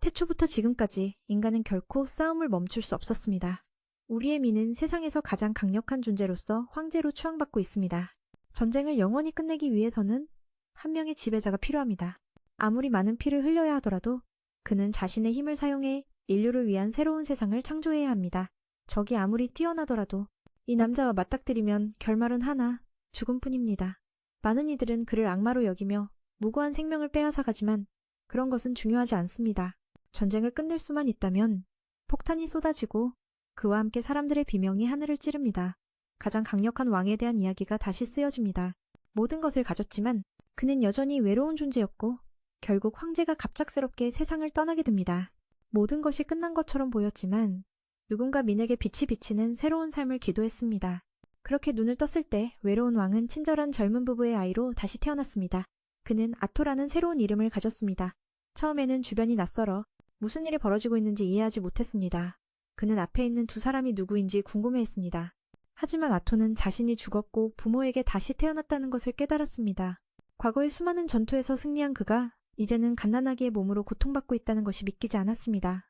태초부터 지금까지 인간은 결코 싸움을 멈출 수 없었습니다. 우리의 민은 세상에서 가장 강력한 존재로서 황제로 추앙받고 있습니다. 전쟁을 영원히 끝내기 위해서는 한 명의 지배자가 필요합니다. 아무리 많은 피를 흘려야 하더라도 그는 자신의 힘을 사용해 인류를 위한 새로운 세상을 창조해야 합니다. 적이 아무리 뛰어나더라도 이 남자와 맞닥뜨리면 결말은 하나, 죽음뿐입니다. 많은 이들은 그를 악마로 여기며 무고한 생명을 빼앗아가지만 그런 것은 중요하지 않습니다. 전쟁을 끝낼 수만 있다면 폭탄이 쏟아지고 그와 함께 사람들의 비명이 하늘을 찌릅니다. 가장 강력한 왕에 대한 이야기가 다시 쓰여집니다. 모든 것을 가졌지만 그는 여전히 외로운 존재였고 결국 황제가 갑작스럽게 세상을 떠나게 됩니다. 모든 것이 끝난 것처럼 보였지만 누군가 민에게 빛이 비치는 새로운 삶을 기도했습니다. 그렇게 눈을 떴을 때 외로운 왕은 친절한 젊은 부부의 아이로 다시 태어났습니다. 그는 아토라는 새로운 이름을 가졌습니다. 처음에는 주변이 낯설어 무슨 일이 벌어지고 있는지 이해하지 못했습니다. 그는 앞에 있는 두 사람이 누구인지 궁금해했습니다. 하지만 아토는 자신이 죽었고 부모에게 다시 태어났다는 것을 깨달았습니다. 과거의 수많은 전투에서 승리한 그가 이제는 갓난아기의 몸으로 고통받고 있다는 것이 믿기지 않았습니다.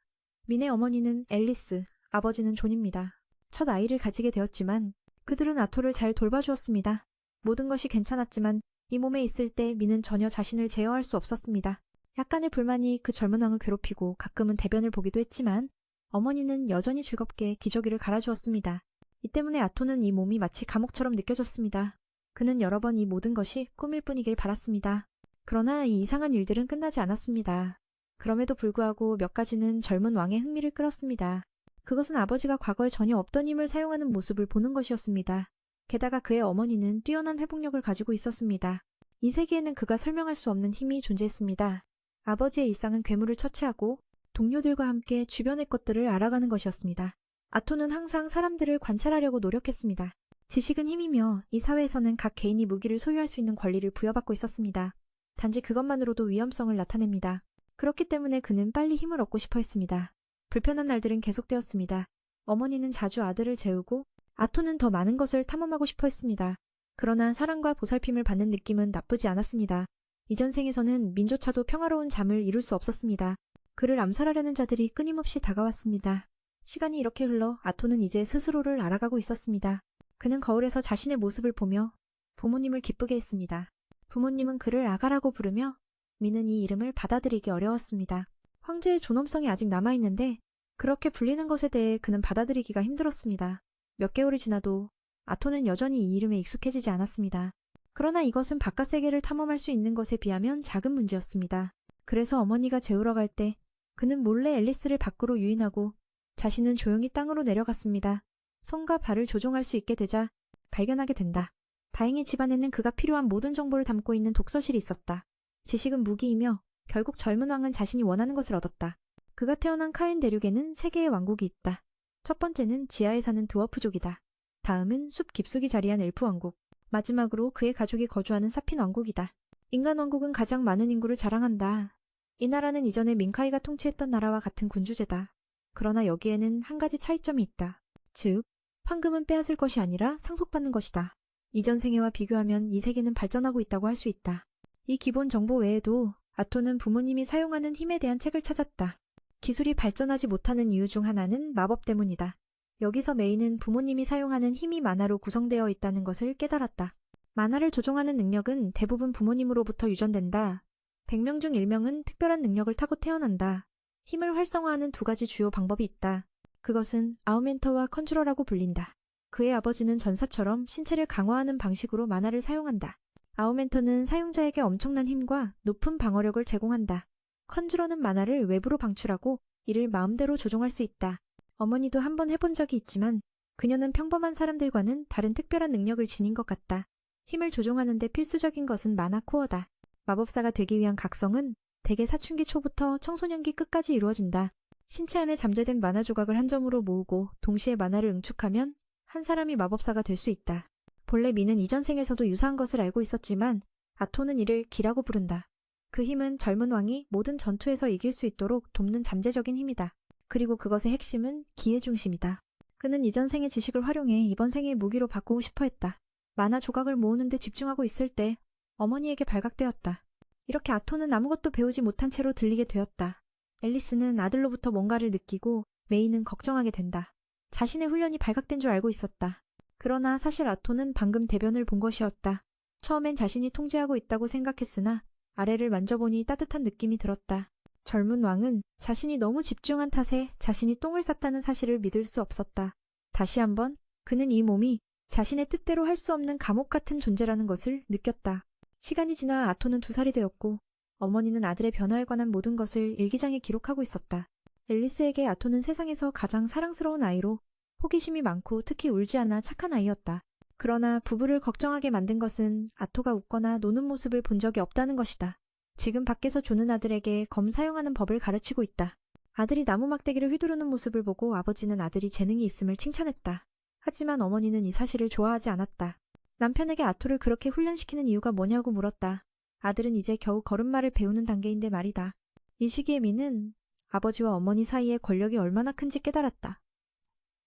민의 어머니는 앨리스, 아버지는 존입니다. 첫 아이를 가지게 되었지만 그들은 아토를 잘 돌봐주었습니다. 모든 것이 괜찮았지만 이 몸에 있을 때 민은 전혀 자신을 제어할 수 없었습니다. 약간의 불만이 그 젊은 왕을 괴롭히고 가끔은 대변을 보기도 했지만 어머니는 여전히 즐겁게 기저귀를 갈아주었습니다. 이 때문에 아토는 이 몸이 마치 감옥처럼 느껴졌습니다. 그는 여러 번 이 모든 것이 꿈일 뿐이길 바랐습니다. 그러나 이 이상한 일들은 끝나지 않았습니다. 그럼에도 불구하고 몇 가지는 젊은 왕의 흥미를 끌었습니다. 그것은 아버지가 과거에 전혀 없던 힘을 사용하는 모습을 보는 것이었습니다. 게다가 그의 어머니는 뛰어난 회복력을 가지고 있었습니다. 이 세계에는 그가 설명할 수 없는 힘이 존재했습니다. 아버지의 일상은 괴물을 처치하고 동료들과 함께 주변의 것들을 알아가는 것이었습니다. 아토는 항상 사람들을 관찰하려고 노력했습니다. 지식은 힘이며 이 사회에서는 각 개인이 무기를 소유할 수 있는 권리를 부여받고 있었습니다. 단지 그것만으로도 위험성을 나타냅니다. 그렇기 때문에 그는 빨리 힘을 얻고 싶어 했습니다. 불편한 날들은 계속되었습니다. 어머니는 자주 아들을 재우고 아토는 더 많은 것을 탐험하고 싶어 했습니다. 그러나 사랑과 보살핌을 받는 느낌은 나쁘지 않았습니다. 이전 생에서는 민조차도 평화로운 잠을 이룰 수 없었습니다. 그를 암살하려는 자들이 끊임없이 다가왔습니다. 시간이 이렇게 흘러 아토는 이제 스스로를 알아가고 있었습니다. 그는 거울에서 자신의 모습을 보며 부모님을 기쁘게 했습니다. 부모님은 그를 아가라고 부르며 민은 이 이름을 받아들이기 어려웠습니다. 황제의 존엄성이 아직 남아있는데 그렇게 불리는 것에 대해 그는 받아들이기가 힘들었습니다. 몇 개월이 지나도 아토는 여전히 이 이름에 익숙해지지 않았습니다. 그러나 이것은 바깥 세계를 탐험할 수 있는 것에 비하면 작은 문제였습니다. 그래서 어머니가 재우러 갈 때 그는 몰래 앨리스를 밖으로 유인하고 자신은 조용히 땅으로 내려갔습니다. 손과 발을 조종할 수 있게 되자 발견하게 된다. 다행히 집안에는 그가 필요한 모든 정보를 담고 있는 독서실이 있었다. 지식은 무기이며 결국 젊은 왕은 자신이 원하는 것을 얻었다. 그가 태어난 카엔 대륙에는 세 개의 왕국이 있다. 첫 번째는 지하에 사는 드워프족이다. 다음은 숲 깊숙이 자리한 엘프 왕국. 마지막으로 그의 가족이 거주하는 사핀 왕국이다. 인간 왕국은 가장 많은 인구를 자랑한다. 이 나라는 이전에 민카이가 통치했던 나라와 같은 군주제다. 그러나 여기에는 한 가지 차이점이 있다. 즉, 황금은 빼앗을 것이 아니라 상속받는 것이다. 이전 생애와 비교하면 이 세계는 발전하고 있다고 할 수 있다. 이 기본 정보 외에도 아토는 부모님이 사용하는 힘에 대한 책을 찾았다. 기술이 발전하지 못하는 이유 중 하나는 마법 때문이다. 여기서 메인은 부모님이 사용하는 힘이 만화로 구성되어 있다는 것을 깨달았다. 만화를 조종하는 능력은 대부분 부모님으로부터 유전된다. 100명 중 1명은 특별한 능력을 타고 태어난다. 힘을 활성화하는 두 가지 주요 방법이 있다. 그것은 아우멘터와 컨트롤이라고 불린다. 그의 아버지는 전사처럼 신체를 강화하는 방식으로 만화를 사용한다. 아우멘터는 사용자에게 엄청난 힘과 높은 방어력을 제공한다. 컨주러는 만화를 외부로 방출하고 이를 마음대로 조종할 수 있다. 어머니도 한번 해본 적이 있지만 그녀는 평범한 사람들과는 다른 특별한 능력을 지닌 것 같다. 힘을 조종하는 데 필수적인 것은 만화 코어다. 마법사가 되기 위한 각성은 대개 사춘기 초부터 청소년기 끝까지 이루어진다. 신체 안에 잠재된 만화 조각을 한 점으로 모으고 동시에 만화를 응축하면 한 사람이 마법사가 될 수 있다. 본래 미는 이전 생에서도 유사한 것을 알고 있었지만 아토는 이를 기라고 부른다. 그 힘은 젊은 왕이 모든 전투에서 이길 수 있도록 돕는 잠재적인 힘이다. 그리고 그것의 핵심은 기의 중심이다. 그는 이전 생의 지식을 활용해 이번 생의 무기로 바꾸고 싶어 했다. 만화 조각을 모으는 데 집중하고 있을 때 어머니에게 발각되었다. 이렇게 아토는 아무것도 배우지 못한 채로 들리게 되었다. 앨리스는 아들로부터 뭔가를 느끼고 메이는 걱정하게 된다. 자신의 훈련이 발각된 줄 알고 있었다. 그러나 사실 아토는 방금 대변을 본 것이었다. 처음엔 자신이 통제하고 있다고 생각했으나 아래를 만져보니 따뜻한 느낌이 들었다. 젊은 왕은 자신이 너무 집중한 탓에 자신이 똥을 쌌다는 사실을 믿을 수 없었다. 다시 한번 그는 이 몸이 자신의 뜻대로 할 수 없는 감옥 같은 존재라는 것을 느꼈다. 시간이 지나 아토는 2살이 되었고 어머니는 아들의 변화에 관한 모든 것을 일기장에 기록하고 있었다. 앨리스에게 아토는 세상에서 가장 사랑스러운 아이로 호기심이 많고 특히 울지 않아 착한 아이였다. 그러나 부부를 걱정하게 만든 것은 아토가 웃거나 노는 모습을 본 적이 없다는 것이다. 지금 밖에서 조는 아들에게 검 사용하는 법을 가르치고 있다. 아들이 나무 막대기를 휘두르는 모습을 보고 아버지는 아들이 재능이 있음을 칭찬했다. 하지만 어머니는 이 사실을 좋아하지 않았다. 남편에게 아토를 그렇게 훈련시키는 이유가 뭐냐고 물었다. 아들은 이제 겨우 걸음마를 배우는 단계인데 말이다. 이 시기에 미는 아버지와 어머니 사이의 권력이 얼마나 큰지 깨달았다.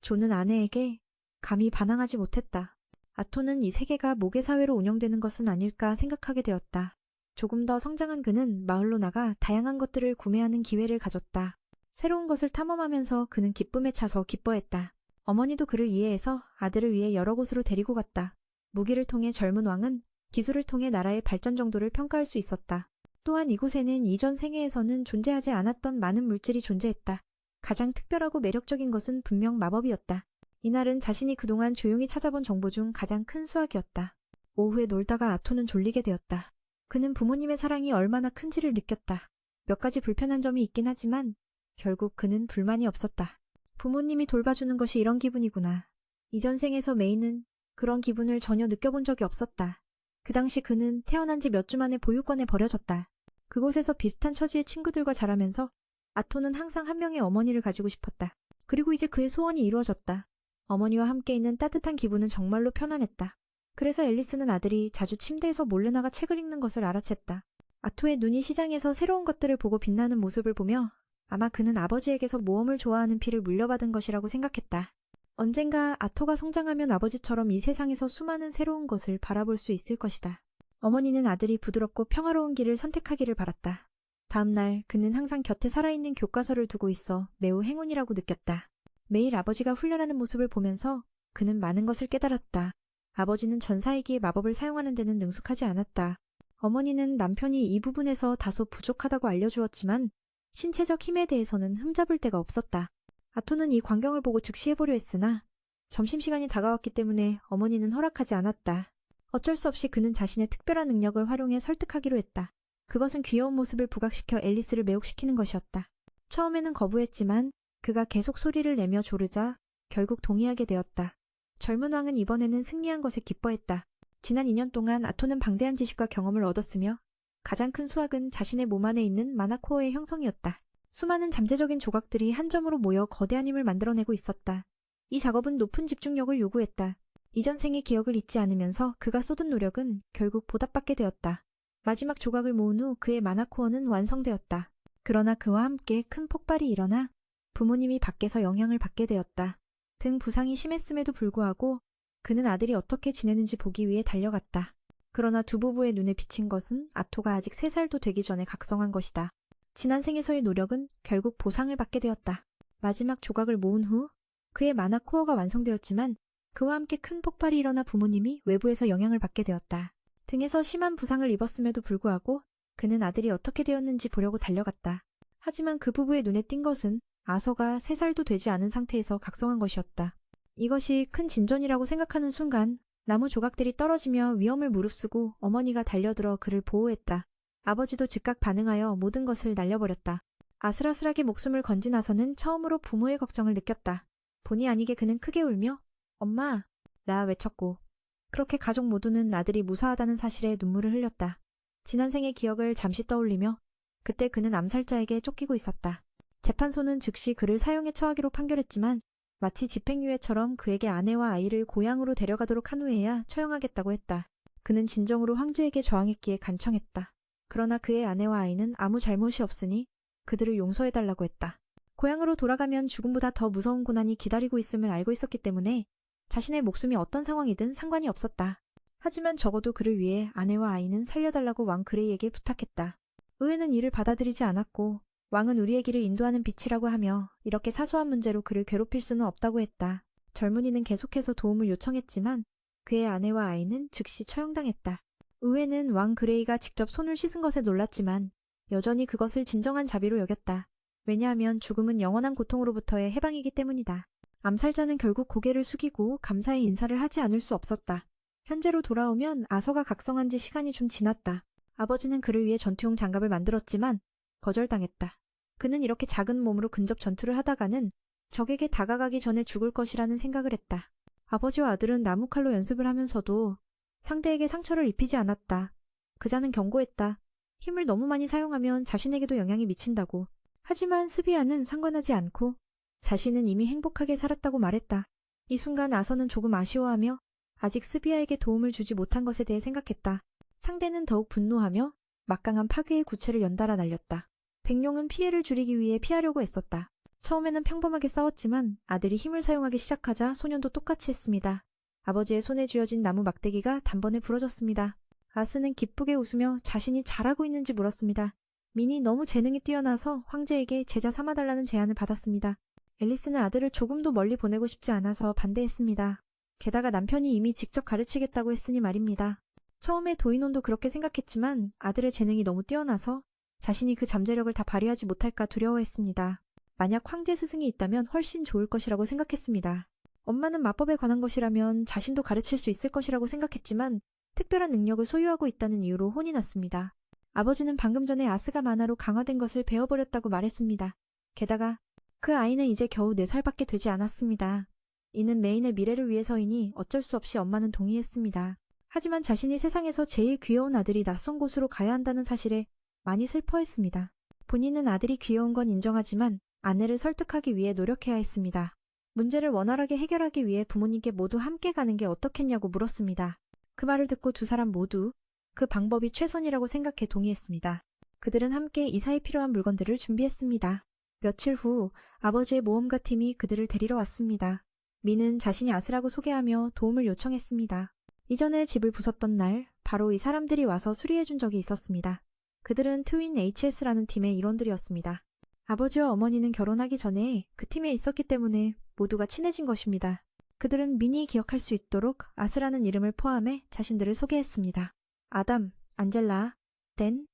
조는 아내에게 감히 반항하지 못했다. 아토는 이 세계가 모계사회로 운영되는 것은 아닐까 생각하게 되었다. 조금 더 성장한 그는 마을로 나가 다양한 것들을 구매하는 기회를 가졌다. 새로운 것을 탐험하면서 그는 기쁨에 차서 기뻐했다. 어머니도 그를 이해해서 아들을 위해 여러 곳으로 데리고 갔다. 무기를 통해 젊은 왕은 기술을 통해 나라의 발전 정도를 평가할 수 있었다. 또한 이곳에는 이전 생애에서는 존재하지 않았던 많은 물질이 존재했다. 가장 특별하고 매력적인 것은 분명 마법이었다. 이날은 자신이 그동안 조용히 찾아본 정보 중 가장 큰 수확이었다. 오후에 놀다가 아토는 졸리게 되었다. 그는 부모님의 사랑이 얼마나 큰지를 느꼈다. 몇 가지 불편한 점이 있긴 하지만 결국 그는 불만이 없었다. 부모님이 돌봐주는 것이 이런 기분이구나. 이전 생에서 메이는 그런 기분을 전혀 느껴본 적이 없었다. 그 당시 그는 태어난 지 몇 주 만에 보육원에 버려졌다. 그곳에서 비슷한 처지의 친구들과 자라면서 아토는 항상 한 명의 어머니를 가지고 싶었다. 그리고 이제 그의 소원이 이루어졌다. 어머니와 함께 있는 따뜻한 기분은 정말로 편안했다. 그래서 앨리스는 아들이 자주 침대에서 몰래 나가 책을 읽는 것을 알아챘다. 아토의 눈이 시장에서 새로운 것들을 보고 빛나는 모습을 보며 아마 그는 아버지에게서 모험을 좋아하는 피를 물려받은 것이라고 생각했다. 언젠가 아토가 성장하면 아버지처럼 이 세상에서 수많은 새로운 것을 바라볼 수 있을 것이다. 어머니는 아들이 부드럽고 평화로운 길을 선택하기를 바랐다. 다음 날 그는 항상 곁에 살아있는 교과서를 두고 있어 매우 행운이라고 느꼈다. 매일 아버지가 훈련하는 모습을 보면서 그는 많은 것을 깨달았다. 아버지는 전사이기의 마법을 사용하는 데는 능숙하지 않았다. 어머니는 남편이 이 부분에서 다소 부족하다고 알려주었지만 신체적 힘에 대해서는 흠잡을 데가 없었다. 아토는 이 광경을 보고 즉시 해보려 했으나 점심시간이 다가왔기 때문에 어머니는 허락하지 않았다. 어쩔 수 없이 그는 자신의 특별한 능력을 활용해 설득하기로 했다. 그것은 귀여운 모습을 부각시켜 앨리스를 매혹시키는 것이었다. 처음에는 거부했지만 그가 계속 소리를 내며 조르자 결국 동의하게 되었다. 젊은 왕은 이번에는 승리한 것에 기뻐했다. 지난 2년 동안 아토는 방대한 지식과 경험을 얻었으며 가장 큰 수확은 자신의 몸 안에 있는 마나코어의 형성이었다. 수많은 잠재적인 조각들이 한 점으로 모여 거대한 힘을 만들어내고 있었다. 이 작업은 높은 집중력을 요구했다. 이전 생의 기억을 잊지 않으면서 그가 쏟은 노력은 결국 보답받게 되었다. 마지막 조각을 모은 후 그의 마나코어는 완성되었다. 그러나 그와 함께 큰 폭발이 일어나 부모님이 밖에서 영향을 받게 되었다. 등 부상이 심했음에도 불구하고 그는 아들이 어떻게 지내는지 보기 위해 달려갔다. 그러나 두 부부의 눈에 비친 것은 아토가 아직 3살도 되기 전에 각성한 것이다. 지난 생에서의 노력은 결국 보상을 받게 되었다. 마지막 조각을 모은 후 그의 마나 코어가 완성되었지만 그와 함께 큰 폭발이 일어나 부모님이 외부에서 영향을 받게 되었다. 등에서 심한 부상을 입었음에도 불구하고 그는 아들이 어떻게 되었는지 보려고 달려갔다. 하지만 그 부부의 눈에 띈 것은 아서가 3살도 되지 않은 상태에서 각성한 것이었다. 이것이 큰 진전이라고 생각하는 순간 나무 조각들이 떨어지며 위험을 무릅쓰고 어머니가 달려들어 그를 보호했다. 아버지도 즉각 반응하여 모든 것을 날려버렸다. 아슬아슬하게 목숨을 건진 아서는 처음으로 부모의 걱정을 느꼈다. 본의 아니게 그는 크게 울며 엄마! 라 외쳤고 그렇게 가족 모두는 아들이 무사하다는 사실에 눈물을 흘렸다. 지난 생의 기억을 잠시 떠올리며 그때 그는 암살자에게 쫓기고 있었다. 재판소는 즉시 그를 사형에 처하기로 판결했지만 마치 집행유예처럼 그에게 아내와 아이를 고향으로 데려가도록 한 후에야 처형하겠다고 했다. 그는 진정으로 황제에게 저항했기에 간청했다. 그러나 그의 아내와 아이는 아무 잘못이 없으니 그들을 용서해달라고 했다. 고향으로 돌아가면 죽음보다 더 무서운 고난이 기다리고 있음을 알고 있었기 때문에 자신의 목숨이 어떤 상황이든 상관이 없었다. 하지만 적어도 그를 위해 아내와 아이는 살려달라고 왕 그레이에게 부탁했다. 의회는 이를 받아들이지 않았고 왕은 우리의 길을 인도하는 빛이라고 하며 이렇게 사소한 문제로 그를 괴롭힐 수는 없다고 했다. 젊은이는 계속해서 도움을 요청했지만 그의 아내와 아이는 즉시 처형당했다. 의회는 왕 그레이가 직접 손을 씻은 것에 놀랐지만 여전히 그것을 진정한 자비로 여겼다. 왜냐하면 죽음은 영원한 고통으로부터의 해방이기 때문이다. 암살자는 결국 고개를 숙이고 감사의 인사를 하지 않을 수 없었다. 현재로 돌아오면 아서가 각성한 지 시간이 좀 지났다. 아버지는 그를 위해 전투용 장갑을 만들었지만 거절당했다. 그는 이렇게 작은 몸으로 근접 전투를 하다가는 적에게 다가가기 전에 죽을 것이라는 생각을 했다. 아버지와 아들은 나무칼로 연습을 하면서도 상대에게 상처를 입히지 않았다. 그자는 경고했다. 힘을 너무 많이 사용하면 자신에게도 영향이 미친다고. 하지만 스비아는 상관하지 않고 자신은 이미 행복하게 살았다고 말했다. 이 순간 아서는 조금 아쉬워하며 아직 스비아에게 도움을 주지 못한 것에 대해 생각했다. 상대는 더욱 분노하며 막강한 파괴의 구체를 연달아 날렸다. 백룡은 피해를 줄이기 위해 피하려고 애썼다. 처음에는 평범하게 싸웠지만 아들이 힘을 사용하기 시작하자 소년도 똑같이 했습니다. 아버지의 손에 쥐어진 나무 막대기가 단번에 부러졌습니다. 아스는 기쁘게 웃으며 자신이 잘하고 있는지 물었습니다. 민이 너무 재능이 뛰어나서 황제에게 제자 삼아달라는 제안을 받았습니다. 앨리스는 아들을 조금도 멀리 보내고 싶지 않아서 반대했습니다. 게다가 남편이 이미 직접 가르치겠다고 했으니 말입니다. 처음에 도인원도 그렇게 생각했지만 아들의 재능이 너무 뛰어나서 자신이 그 잠재력을 다 발휘하지 못할까 두려워했습니다. 만약 황제 스승이 있다면 훨씬 좋을 것이라고 생각했습니다. 엄마는 마법에 관한 것이라면 자신도 가르칠 수 있을 것이라고 생각했지만 특별한 능력을 소유하고 있다는 이유로 혼이 났습니다. 아버지는 방금 전에 아스가 만화로 강화된 것을 배워버렸다고 말했습니다. 게다가 그 아이는 이제 겨우 4살밖에 되지 않았습니다. 이는 메인의 미래를 위해서이니 어쩔 수 없이 엄마는 동의했습니다. 하지만 자신이 세상에서 제일 귀여운 아들이 낯선 곳으로 가야 한다는 사실에 많이 슬퍼했습니다. 본인은 아들이 귀여운 건 인정하지만 아내를 설득하기 위해 노력해야 했습니다. 문제를 원활하게 해결하기 위해 부모님께 모두 함께 가는 게 어떻겠냐고 물었습니다. 그 말을 듣고 두 사람 모두 그 방법이 최선이라고 생각해 동의했습니다. 그들은 함께 이사에 필요한 물건들을 준비했습니다. 며칠 후 아버지의 모험가 팀이 그들을 데리러 왔습니다. 미는 자신이 아스라고 소개하며 도움을 요청했습니다. 이전에 집을 부쉈던 날 바로 이 사람들이 와서 수리해준 적이 있었습니다. 그들은 트윈 HS라는 팀의 일원들이었습니다. 아버지와 어머니는 결혼하기 전에 그 팀에 있었기 때문에 모두가 친해진 것입니다. 그들은 민이 기억할 수 있도록 아스라는 이름을 포함해 자신들을 소개했습니다. 아담, 안젤라, 댄,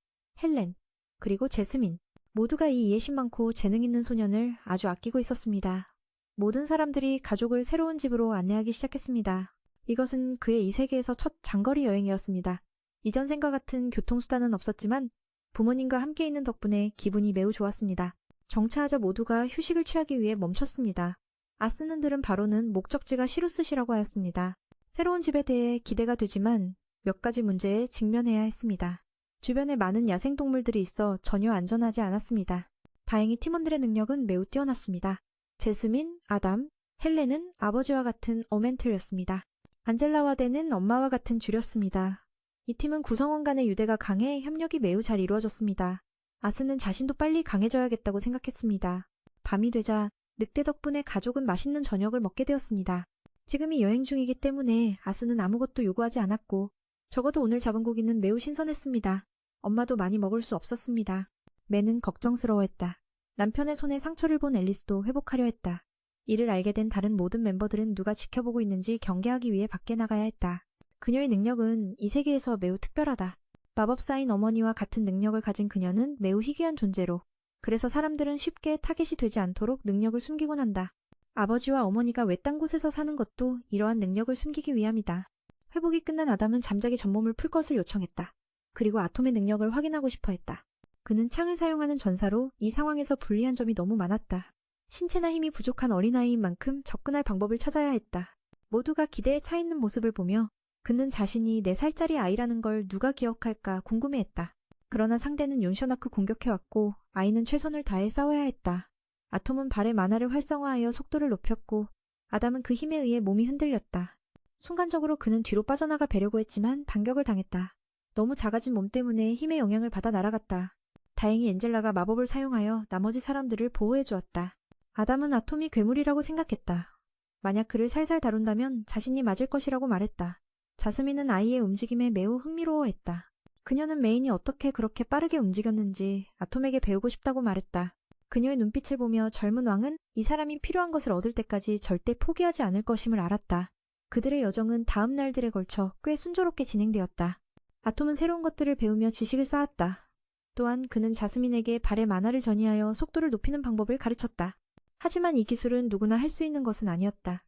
헬렌, 그리고 제스민. 모두가 이 이해심 많고 재능 있는 소년을 아주 아끼고 있었습니다. 모든 사람들이 가족을 새로운 집으로 안내하기 시작했습니다. 이것은 그의 이 세계에서 첫 장거리 여행이었습니다. 이전 생과 같은 교통수단은 없었지만 부모님과 함께 있는 덕분에 기분이 매우 좋았습니다. 정차하자 모두가 휴식을 취하기 위해 멈췄습니다. 아스는들은 바로는 목적지가 시루스시라고 하였습니다. 새로운 집에 대해 기대가 되지만 몇 가지 문제에 직면해야 했습니다. 주변에 많은 야생동물들이 있어 전혀 안전하지 않았습니다. 다행히 팀원들의 능력은 매우 뛰어났습니다. 제스민, 아담, 헬렌은 아버지와 같은 어멘틀이었습니다. 안젤라와 댄은 엄마와 같은 쥐였습니다. 이 팀은 구성원 간의 유대가 강해 협력이 매우 잘 이루어졌습니다. 아스는 자신도 빨리 강해져야겠다고 생각했습니다. 밤이 되자 늑대 덕분에 가족은 맛있는 저녁을 먹게 되었습니다. 지금이 여행 중이기 때문에 아스는 아무것도 요구하지 않았고 적어도 오늘 잡은 고기는 매우 신선했습니다. 엄마도 많이 먹을 수 없었습니다. 맨은 걱정스러워했다. 남편의 손에 상처를 본 앨리스도 회복하려 했다. 이를 알게 된 다른 모든 멤버들은 누가 지켜보고 있는지 경계하기 위해 밖에 나가야 했다. 그녀의 능력은 이 세계에서 매우 특별하다. 마법사인 어머니와 같은 능력을 가진 그녀는 매우 희귀한 존재로 그래서 사람들은 쉽게 타겟이 되지 않도록 능력을 숨기곤 한다. 아버지와 어머니가 외딴 곳에서 사는 것도 이러한 능력을 숨기기 위함이다. 회복이 끝난 아담은 잠자기 전 몸을 풀 것을 요청했다. 그리고 아톰의 능력을 확인하고 싶어 했다. 그는 창을 사용하는 전사로 이 상황에서 불리한 점이 너무 많았다. 신체나 힘이 부족한 어린아이인 만큼 접근할 방법을 찾아야 했다. 모두가 기대에 차 있는 모습을 보며 그는 자신이 4살짜리 아이라는 걸 누가 기억할까 궁금해했다. 그러나 상대는 욘셔나크 공격해왔고 아이는 최선을 다해 싸워야 했다. 아톰은 발의 만화를 활성화하여 속도를 높였고 아담은 그 힘에 의해 몸이 흔들렸다. 순간적으로 그는 뒤로 빠져나가 베려고 했지만 반격을 당했다. 너무 작아진 몸 때문에 힘의 영향을 받아 날아갔다. 다행히 엔젤라가 마법을 사용하여 나머지 사람들을 보호해 주었다. 아담은 아톰이 괴물이라고 생각했다. 만약 그를 살살 다룬다면 자신이 맞을 것이라고 말했다. 자스민은 아이의 움직임에 매우 흥미로워했다. 그녀는 메인이 어떻게 그렇게 빠르게 움직였는지 아톰에게 배우고 싶다고 말했다. 그녀의 눈빛을 보며 젊은 왕은 이 사람이 필요한 것을 얻을 때까지 절대 포기하지 않을 것임을 알았다. 그들의 여정은 다음 날들에 걸쳐 꽤 순조롭게 진행되었다. 아톰은 새로운 것들을 배우며 지식을 쌓았다. 또한 그는 자스민에게 발의 만화를 전이하여 속도를 높이는 방법을 가르쳤다. 하지만 이 기술은 누구나 할 수 있는 것은 아니었다.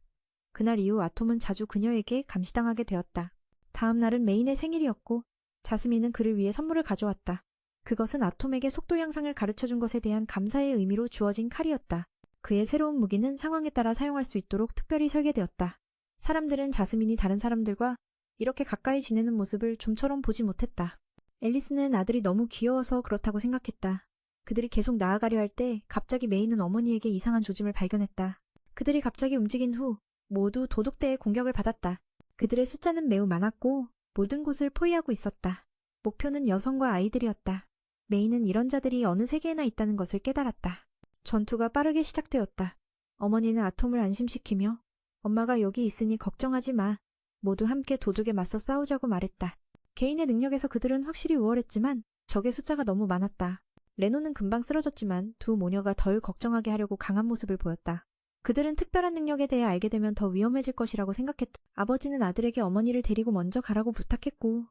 그날 이후 아톰은 자주 그녀에게 감시당하게 되었다. 다음 날은 메인의 생일이었고 자스민은 그를 위해 선물을 가져왔다. 그것은 아톰에게 속도 향상을 가르쳐준 것에 대한 감사의 의미로 주어진 칼이었다. 그의 새로운 무기는 상황에 따라 사용할 수 있도록 특별히 설계되었다. 사람들은 자스민이 다른 사람들과 이렇게 가까이 지내는 모습을 좀처럼 보지 못했다. 앨리스는 아들이 너무 귀여워서 그렇다고 생각했다. 그들이 계속 나아가려 할 때 갑자기 메이는 어머니에게 이상한 조짐을 발견했다. 그들이 갑자기 움직인 후 모두 도둑대의 공격을 받았다. 그들의 숫자는 매우 많았고 모든 곳을 포위하고 있었다. 목표는 여성과 아이들이었다. 메이는 이런 자들이 어느 세계에나 있다는 것을 깨달았다. 전투가 빠르게 시작되었다. 어머니는 아톰을 안심시키며 엄마가 여기 있으니 걱정하지 마. 모두 함께 도둑에 맞서 싸우자고 말했다. 개인의 능력에서 그들은 확실히 우월했지만 적의 숫자가 너무 많았다. 레노는 금방 쓰러졌지만 두 모녀가 덜 걱정하게 하려고 강한 모습을 보였다. 그들은 특별한 능력에 대해 알게 되면 더 위험해질 것이라고 생각했다. 아버지는 아들에게 어머니를 데리고 먼저 가라고 부탁했고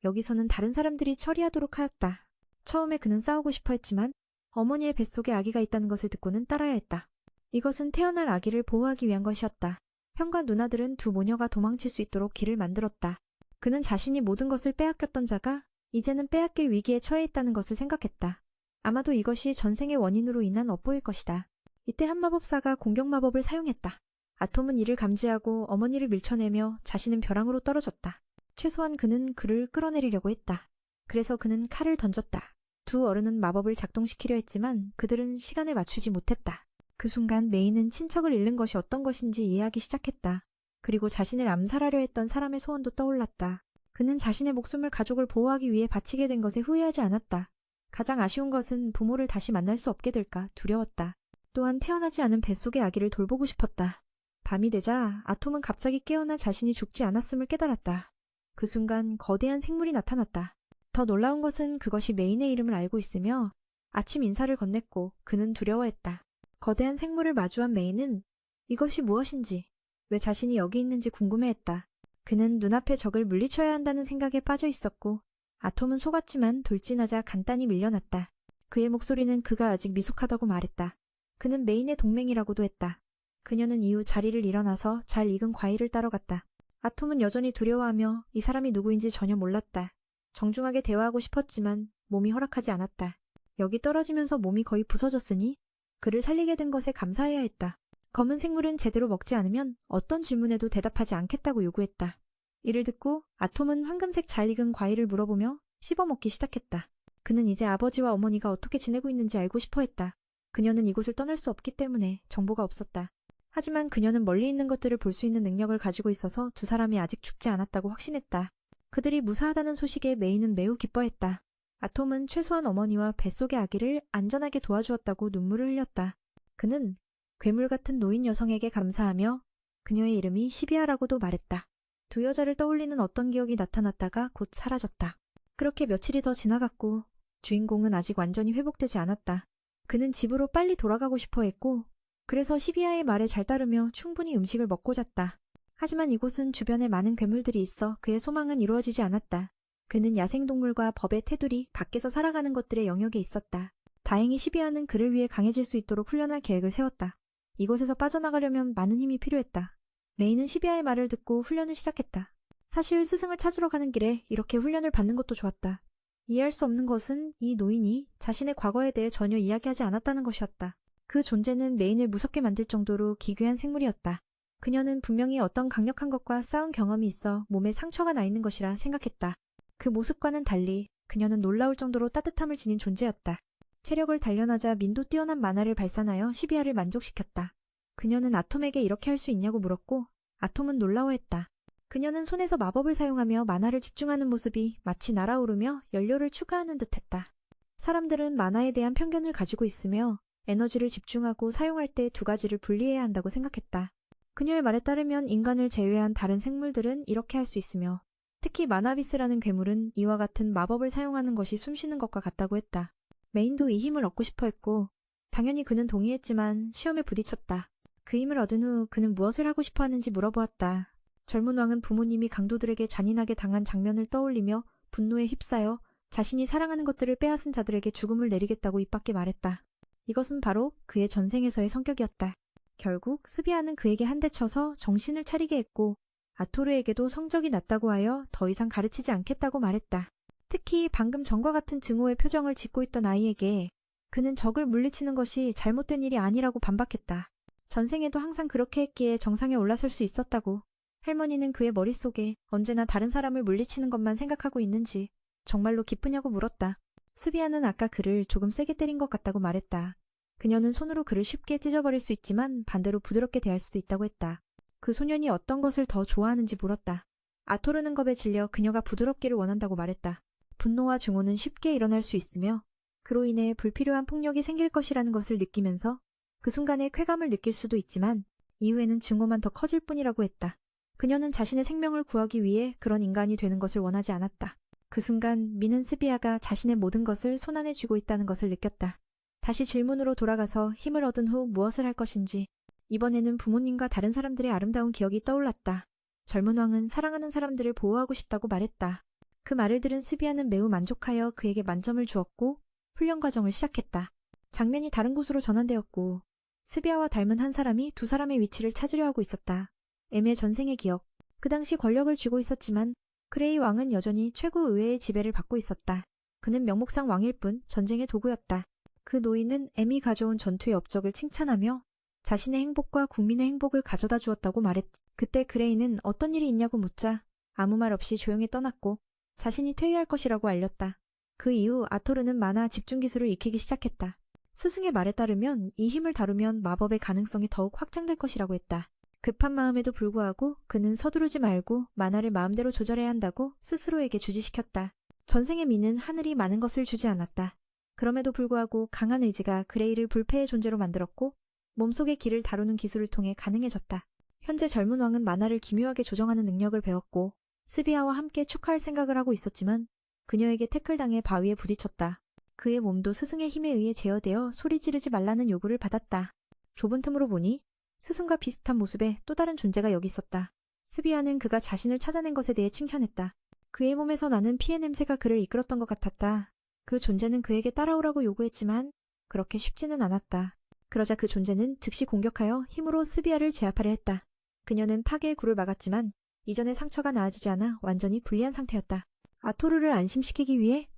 여기서는 다른 사람들이 처리하도록 하였다. 처음에 그는 싸우고 싶어 했지만 어머니의 뱃속에 아기가 있다는 것을 듣고는 따라야 했다. 이것은 태어날 아기를 보호하기 위한 것이었다. 형과 누나들은 두 모녀가 도망칠 수 있도록 길을 만들었다. 그는 자신이 모든 것을 빼앗겼던 자가 이제는 빼앗길 위기에 처해 있다는 것을 생각했다. 아마도 이것이 전생의 원인으로 인한 업보일 것이다. 이때 한 마법사가 공격 마법을 사용했다. 아톰은 이를 감지하고 어머니를 밀쳐내며 자신은 벼랑으로 떨어졌다. 최소한 그는 그를 끌어내리려고 했다. 그래서 그는 칼을 던졌다. 두 어른은 마법을 작동시키려 했지만 그들은 시간에 맞추지 못했다. 그 순간 메이는 친척을 잃는 것이 어떤 것인지 이해하기 시작했다. 그리고 자신을 암살하려 했던 사람의 소원도 떠올랐다. 그는 자신의 목숨을 가족을 보호하기 위해 바치게 된 것에 후회하지 않았다. 가장 아쉬운 것은 부모를 다시 만날 수 없게 될까 두려웠다. 또한 태어나지 않은 뱃속의 아기를 돌보고 싶었다. 밤이 되자 아톰은 갑자기 깨어나 자신이 죽지 않았음을 깨달았다. 그 순간 거대한 생물이 나타났다. 더 놀라운 것은 그것이 메인의 이름을 알고 있으며 아침 인사를 건넸고 그는 두려워했다. 거대한 생물을 마주한 메인은 이것이 무엇인지, 왜 자신이 여기 있는지 궁금해했다. 그는 눈앞의 적을 물리쳐야 한다는 생각에 빠져 있었고 아톰은 속았지만 돌진하자 간단히 밀려났다. 그의 목소리는 그가 아직 미숙하다고 말했다. 그는 메인의 동맹이라고도 했다. 그녀는 이후 자리를 일어나서 잘 익은 과일을 따러 갔다. 아톰은 여전히 두려워하며 이 사람이 누구인지 전혀 몰랐다. 정중하게 대화하고 싶었지만 몸이 허락하지 않았다. 여기 떨어지면서 몸이 거의 부서졌으니 그를 살리게 된 것에 감사해야 했다. 검은 생물은 제대로 먹지 않으면 어떤 질문에도 대답하지 않겠다고 요구했다. 이를 듣고 아톰은 황금색 잘 익은 과일을 물어보며 씹어먹기 시작했다. 그는 이제 아버지와 어머니가 어떻게 지내고 있는지 알고 싶어 했다. 그녀는 이곳을 떠날 수 없기 때문에 정보가 없었다. 하지만 그녀는 멀리 있는 것들을 볼 수 있는 능력을 가지고 있어서 두 사람이 아직 죽지 않았다고 확신했다. 그들이 무사하다는 소식에 메이는 매우 기뻐했다. 아톰은 최소한 어머니와 뱃속의 아기를 안전하게 도와주었다고 눈물을 흘렸다. 그는 괴물 같은 노인 여성에게 감사하며 그녀의 이름이 시비아라고도 말했다. 두 여자를 떠올리는 어떤 기억이 나타났다가 곧 사라졌다. 그렇게 며칠이 더 지나갔고 주인공은 아직 완전히 회복되지 않았다. 그는 집으로 빨리 돌아가고 싶어 했고 그래서 시비아의 말에 잘 따르며 충분히 음식을 먹고 잤다. 하지만 이곳은 주변에 많은 괴물들이 있어 그의 소망은 이루어지지 않았다. 그는 야생동물과 법의 테두리 밖에서 살아가는 것들의 영역에 있었다. 다행히 시비아는 그를 위해 강해질 수 있도록 훈련할 계획을 세웠다. 이곳에서 빠져나가려면 많은 힘이 필요했다. 메이는 시비아의 말을 듣고 훈련을 시작했다. 사실 스승을 찾으러 가는 길에 이렇게 훈련을 받는 것도 좋았다. 이해할 수 없는 것은 이 노인이 자신의 과거에 대해 전혀 이야기하지 않았다는 것이었다. 그 존재는 메인을 무섭게 만들 정도로 기괴한 생물이었다. 그녀는 분명히 어떤 강력한 것과 싸운 경험이 있어 몸에 상처가 나 있는 것이라 생각했다. 그 모습과는 달리 그녀는 놀라울 정도로 따뜻함을 지닌 존재였다. 체력을 단련하자 민도 뛰어난 만화를 발산하여 시비아를 만족시켰다. 그녀는 아톰에게 이렇게 할 수 있냐고 물었고 아톰은 놀라워했다. 그녀는 손에서 마법을 사용하며 만화를 집중하는 모습이 마치 날아오르며 연료를 추가하는 듯했다. 사람들은 만화에 대한 편견을 가지고 있으며 에너지를 집중하고 사용할 때 두 가지를 분리해야 한다고 생각했다. 그녀의 말에 따르면 인간을 제외한 다른 생물들은 이렇게 할 수 있으며 특히 마나비스라는 괴물은 이와 같은 마법을 사용하는 것이 숨쉬는 것과 같다고 했다. 메인도 이 힘을 얻고 싶어 했고 당연히 그는 동의했지만 시험에 부딪혔다. 그 힘을 얻은 후 그는 무엇을 하고 싶어 하는지 물어보았다. 젊은 왕은 부모님이 강도들에게 잔인하게 당한 장면을 떠올리며 분노에 휩싸여 자신이 사랑하는 것들을 빼앗은 자들에게 죽음을 내리겠다고 입 밖에 말했다. 이것은 바로 그의 전생에서의 성격이었다. 결국 스비아는 그에게 한 대 쳐서 정신을 차리게 했고 아토르에게도 성적이 낮다고 하여 더 이상 가르치지 않겠다고 말했다. 특히 방금 전과 같은 증오의 표정을 짓고 있던 아이에게 그는 적을 물리치는 것이 잘못된 일이 아니라고 반박했다. 전생에도 항상 그렇게 했기에 정상에 올라설 수 있었다고. 할머니는 그의 머릿속에 언제나 다른 사람을 물리치는 것만 생각하고 있는지 정말로 기쁘냐고 물었다. 스비아는 아까 그를 조금 세게 때린 것 같다고 말했다. 그녀는 손으로 그를 쉽게 찢어버릴 수 있지만 반대로 부드럽게 대할 수도 있다고 했다. 그 소년이 어떤 것을 더 좋아하는지 물었다. 아토르는 겁에 질려 그녀가 부드럽기를 원한다고 말했다. 분노와 증오는 쉽게 일어날 수 있으며 그로 인해 불필요한 폭력이 생길 것이라는 것을 느끼면서 그 순간에 쾌감을 느낄 수도 있지만 이후에는 증오만 더 커질 뿐이라고 했다. 그녀는 자신의 생명을 구하기 위해 그런 인간이 되는 것을 원하지 않았다. 그 순간 미는 스비아가 자신의 모든 것을 손안에 쥐고 있다는 것을 느꼈다. 다시 질문으로 돌아가서 힘을 얻은 후 무엇을 할 것인지 이번에는 부모님과 다른 사람들의 아름다운 기억이 떠올랐다. 젊은 왕은 사랑하는 사람들을 보호하고 싶다고 말했다. 그 말을 들은 스비아는 매우 만족하여 그에게 만점을 주었고 훈련 과정을 시작했다. 장면이 다른 곳으로 전환되었고 스비아와 닮은 한 사람이 두 사람의 위치를 찾으려 하고 있었다. 엠의 전생의 기억. 그 당시 권력을 쥐고 있었지만 그레이 왕은 여전히 최고 의회의 지배를 받고 있었다. 그는 명목상 왕일 뿐 전쟁의 도구였다. 그 노인은 엠이 가져온 전투의 업적을 칭찬하며 자신의 행복과 국민의 행복을 가져다 주었다고 말했지. 그때 그레이는 어떤 일이 있냐고 묻자 아무 말 없이 조용히 떠났고 자신이 퇴위할 것이라고 알렸다. 그 이후 아토르는 만화 집중 기술을 익히기 시작했다. 스승의 말에 따르면 이 힘을 다루면 마법의 가능성이 더욱 확장될 것이라고 했다. 급한 마음에도 불구하고 그는 서두르지 말고 만화를 마음대로 조절해야 한다고 스스로에게 주지시켰다. 전생의 미는 하늘이 많은 것을 주지 않았다. 그럼에도 불구하고 강한 의지가 그레이를 불패의 존재로 만들었고 몸속의 기를 다루는 기술을 통해 가능해졌다. 현재 젊은 왕은 만화를 기묘하게 조정하는 능력을 배웠고 스비아와 함께 축하할 생각을 하고 있었지만 그녀에게 태클당해 바위에 부딪혔다. 그의 몸도 스승의 힘에 의해 제어되어 소리 지르지 말라는 요구를 받았다. 좁은 틈으로 보니 스승과 비슷한 모습의 또 다른 존재가 여기 있었다. 스비아는 그가 자신을 찾아낸 것에 대해 칭찬했다. 그의 몸에서 나는 피의 냄새가 그를 이끌었던 것 같았다. 그 존재는 그에게 따라오라고 요구했지만 그렇게 쉽지는 않았다. 그러자 그 존재는 즉시 공격하여 힘으로 스비아를 제압하려 했다. 그녀는 파괴의 굴을 막았지만 이전의 상처가 나아지지 않아 완전히 불리한 상태였다. 아토르를 안심시키기 위해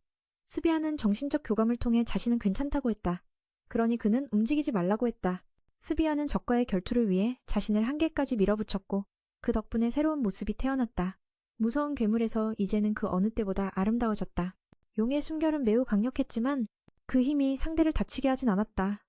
스비아는 정신적 교감을 통해 자신은 괜찮다고 했다. 그러니 그는 움직이지 말라고 했다. 스비아는 적과의 결투를 위해 자신을 한계까지 밀어붙였고 그 덕분에 새로운 모습이 태어났다. 무서운 괴물에서 이제는 그 어느 때보다 아름다워졌다. 용의 숨결은 매우 강력했지만 그 힘이 상대를 다치게 하진 않았다.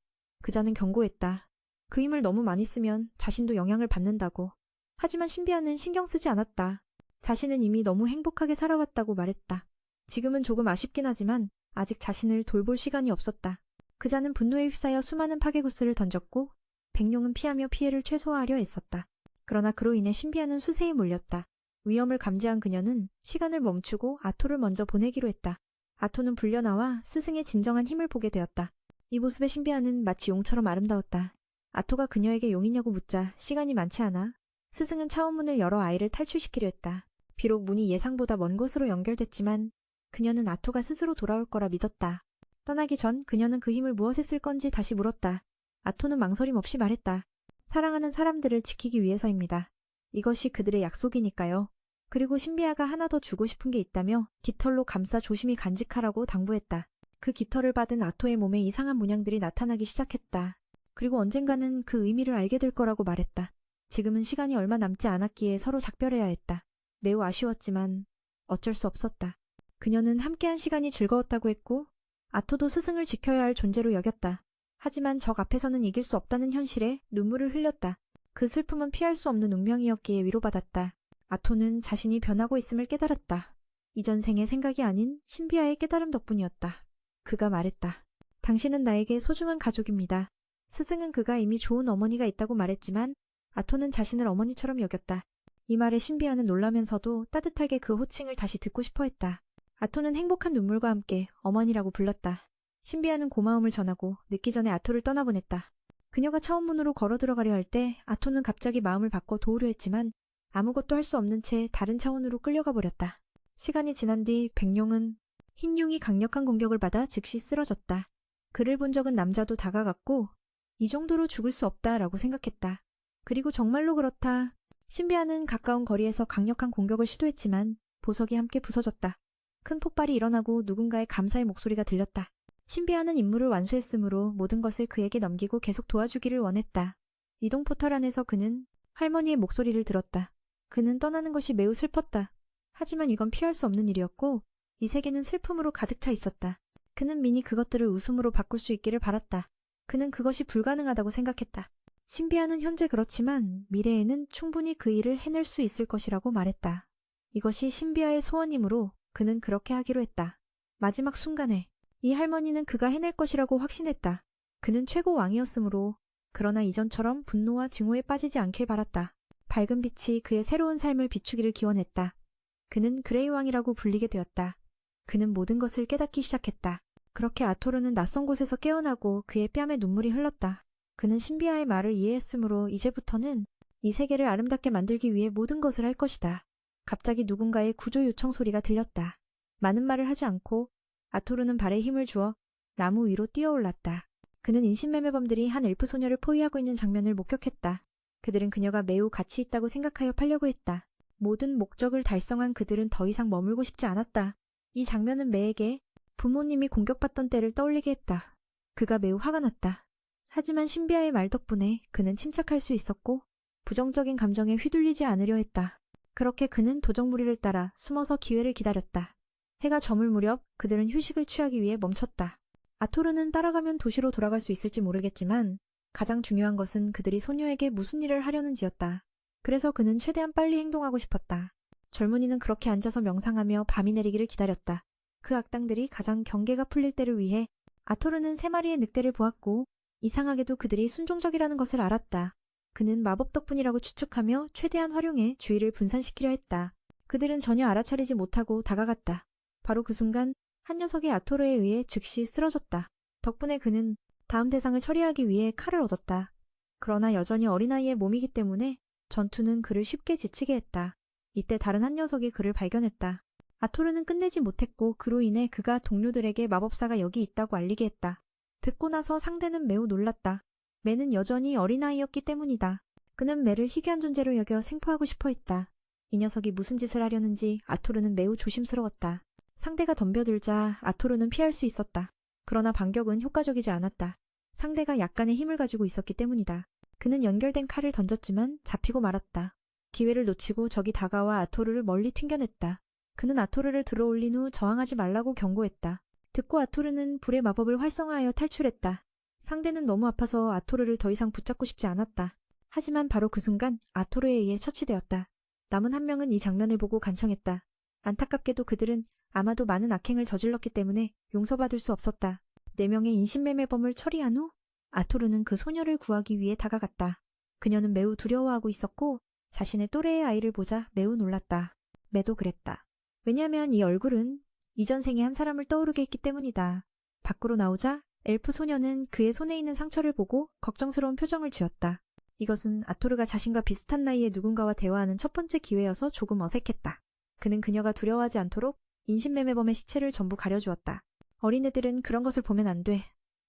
그자는 경고했다. 그 힘을 너무 많이 쓰면 자신도 영향을 받는다고. 하지만 신비아는 신경 쓰지 않았다. 자신은 이미 너무 행복하게 살아왔다고 말했다. 지금은 조금 아쉽긴 하지만 아직 자신을 돌볼 시간이 없었다. 그자는 분노에 휩싸여 수많은 파괴구슬을 던졌고 백룡은 피하며 피해를 최소화하려 애썼다. 그러나 그로 인해 신비아는 수세에 몰렸다. 위험을 감지한 그녀는 시간을 멈추고 아토를 먼저 보내기로 했다. 아토는 불려나와 스승의 진정한 힘을 보게 되었다. 이 모습의 신비아는 마치 용처럼 아름다웠다. 아토가 그녀에게 용이냐고 묻자 시간이 많지 않아 스승은 차원문을 열어 아이를 탈출시키려 했다. 비록 문이 예상보다 먼 곳으로 연결됐지만 그녀는 아토가 스스로 돌아올 거라 믿었다. 떠나기 전 그녀는 그 힘을 무엇에 쓸 건지 다시 물었다. 아토는 망설임 없이 말했다. 사랑하는 사람들을 지키기 위해서입니다. 이것이 그들의 약속이니까요. 그리고 신비아가 하나 더 주고 싶은 게 있다며 깃털로 감싸 조심히 간직하라고 당부했다. 그 깃털을 받은 아토의 몸에 이상한 문양들이 나타나기 시작했다. 그리고 언젠가는 그 의미를 알게 될 거라고 말했다. 지금은 시간이 얼마 남지 않았기에 서로 작별해야 했다. 매우 아쉬웠지만 어쩔 수 없었다. 그녀는 함께한 시간이 즐거웠다고 했고 아토도 스승을 지켜야 할 존재로 여겼다. 하지만 적 앞에서는 이길 수 없다는 현실에 눈물을 흘렸다. 그 슬픔은 피할 수 없는 운명이었기에 위로받았다. 아토는 자신이 변하고 있음을 깨달았다. 이전 생의 생각이 아닌 신비아의 깨달음 덕분이었다. 그가 말했다. 당신은 나에게 소중한 가족입니다. 스승은 그가 이미 좋은 어머니가 있다고 말했지만 아토는 자신을 어머니처럼 여겼다. 이 말에 신비아는 놀라면서도 따뜻하게 그 호칭을 다시 듣고 싶어 했다. 아토는 행복한 눈물과 함께 어머니라고 불렀다. 신비아는 고마움을 전하고 늦기 전에 아토를 떠나보냈다. 그녀가 차원문으로 걸어 들어가려 할 때 아토는 갑자기 마음을 바꿔 도우려 했지만 아무것도 할 수 없는 채 다른 차원으로 끌려가 버렸다. 시간이 지난 뒤 백룡은 흰용이 강력한 공격을 받아 즉시 쓰러졌다. 그를 본 적은 남자도 다가갔고 이 정도로 죽을 수 없다라고 생각했다. 그리고 정말로 그렇다. 신비아는 가까운 거리에서 강력한 공격을 시도했지만 보석이 함께 부서졌다. 큰 폭발이 일어나고 누군가의 감사의 목소리가 들렸다. 신비아는 임무를 완수했으므로 모든 것을 그에게 넘기고 계속 도와주기를 원했다. 이동 포털 안에서 그는 할머니의 목소리를 들었다. 그는 떠나는 것이 매우 슬펐다. 하지만 이건 피할 수 없는 일이었고 이 세계는 슬픔으로 가득 차 있었다. 그는 미니 그것들을 웃음으로 바꿀 수 있기를 바랐다. 그는 그것이 불가능하다고 생각했다. 신비아는 현재 그렇지만 미래에는 충분히 그 일을 해낼 수 있을 것이라고 말했다. 이것이 신비아의 소원이므로 그는 그렇게 하기로 했다. 마지막 순간에 이 할머니는 그가 해낼 것이라고 확신했다. 그는 최고 왕이었으므로 그러나 이전처럼 분노와 증오에 빠지지 않길 바랐다. 밝은 빛이 그의 새로운 삶을 비추기를 기원했다. 그는 그레이 왕이라고 불리게 되었다. 그는 모든 것을 깨닫기 시작했다. 그렇게 아토르는 낯선 곳에서 깨어나고 그의 뺨에 눈물이 흘렀다. 그는 신비아의 말을 이해했으므로 이제부터는 이 세계를 아름답게 만들기 위해 모든 것을 할 것이다. 갑자기 누군가의 구조 요청 소리가 들렸다. 많은 말을 하지 않고 아토르는 발에 힘을 주어 나무 위로 뛰어올랐다. 그는 인신매매범들이 한 엘프 소녀를 포위하고 있는 장면을 목격했다. 그들은 그녀가 매우 가치 있다고 생각하여 팔려고 했다. 모든 목적을 달성한 그들은 더 이상 머물고 싶지 않았다. 이 장면은 매에게 부모님이 공격받던 때를 떠올리게 했다. 그가 매우 화가 났다. 하지만 신비아의 말 덕분에 그는 침착할 수 있었고 부정적인 감정에 휘둘리지 않으려 했다. 그렇게 그는 도적무리를 따라 숨어서 기회를 기다렸다. 해가 저물 무렵 그들은 휴식을 취하기 위해 멈췄다. 아토르는 따라가면 도시로 돌아갈 수 있을지 모르겠지만 가장 중요한 것은 그들이 소녀에게 무슨 일을 하려는지였다. 그래서 그는 최대한 빨리 행동하고 싶었다. 젊은이는 그렇게 앉아서 명상하며 밤이 내리기를 기다렸다. 그 악당들이 가장 경계가 풀릴 때를 위해 아토르는 3마리의 늑대를 보았고 이상하게도 그들이 순종적이라는 것을 알았다. 그는 마법 덕분이라고 추측하며 최대한 활용해 주의를 분산시키려 했다. 그들은 전혀 알아차리지 못하고 다가갔다. 바로 그 순간 한 녀석이 아토르에 의해 즉시 쓰러졌다. 덕분에 그는 다음 대상을 처리하기 위해 칼을 얻었다. 그러나 여전히 어린아이의 몸이기 때문에 전투는 그를 쉽게 지치게 했다. 이때 다른 한 녀석이 그를 발견했다. 아토르는 끝내지 못했고 그로 인해 그가 동료들에게 마법사가 여기 있다고 알리게 했다. 듣고 나서 상대는 매우 놀랐다. 매는 여전히 어린아이였기 때문이다. 그는 매를 희귀한 존재로 여겨 생포하고 싶어 했다. 이 녀석이 무슨 짓을 하려는지 아토르는 매우 조심스러웠다. 상대가 덤벼들자 아토르는 피할 수 있었다. 그러나 반격은 효과적이지 않았다. 상대가 약간의 힘을 가지고 있었기 때문이다. 그는 연결된 칼을 던졌지만 잡히고 말았다. 기회를 놓치고 적이 다가와 아토르를 멀리 튕겨냈다. 그는 아토르를 들어올린 후 저항하지 말라고 경고했다. 듣고 아토르는 불의 마법을 활성화하여 탈출했다. 상대는 너무 아파서 아토르를 더 이상 붙잡고 싶지 않았다. 하지만 바로 그 순간 아토르에 의해 처치되었다. 남은 한 명은 이 장면을 보고 간청했다. 안타깝게도 그들은 아마도 많은 악행을 저질렀기 때문에 용서받을 수 없었다. 4명의 인신매매범을 처리한 후 아토르는 그 소녀를 구하기 위해 다가갔다. 그녀는 매우 두려워하고 있었고 자신의 또래의 아이를 보자 매우 놀랐다. 매도 그랬다. 왜냐하면 이 얼굴은 이전 생의 한 사람을 떠오르게 했기 때문이다. 밖으로 나오자 엘프 소녀는 그의 손에 있는 상처를 보고 걱정스러운 표정을 지었다. 이것은 아토르가 자신과 비슷한 나이의 누군가와 대화하는 첫 번째 기회여서 조금 어색했다. 그는 그녀가 두려워하지 않도록 인신매매범의 시체를 전부 가려주었다. 어린애들은 그런 것을 보면 안 돼.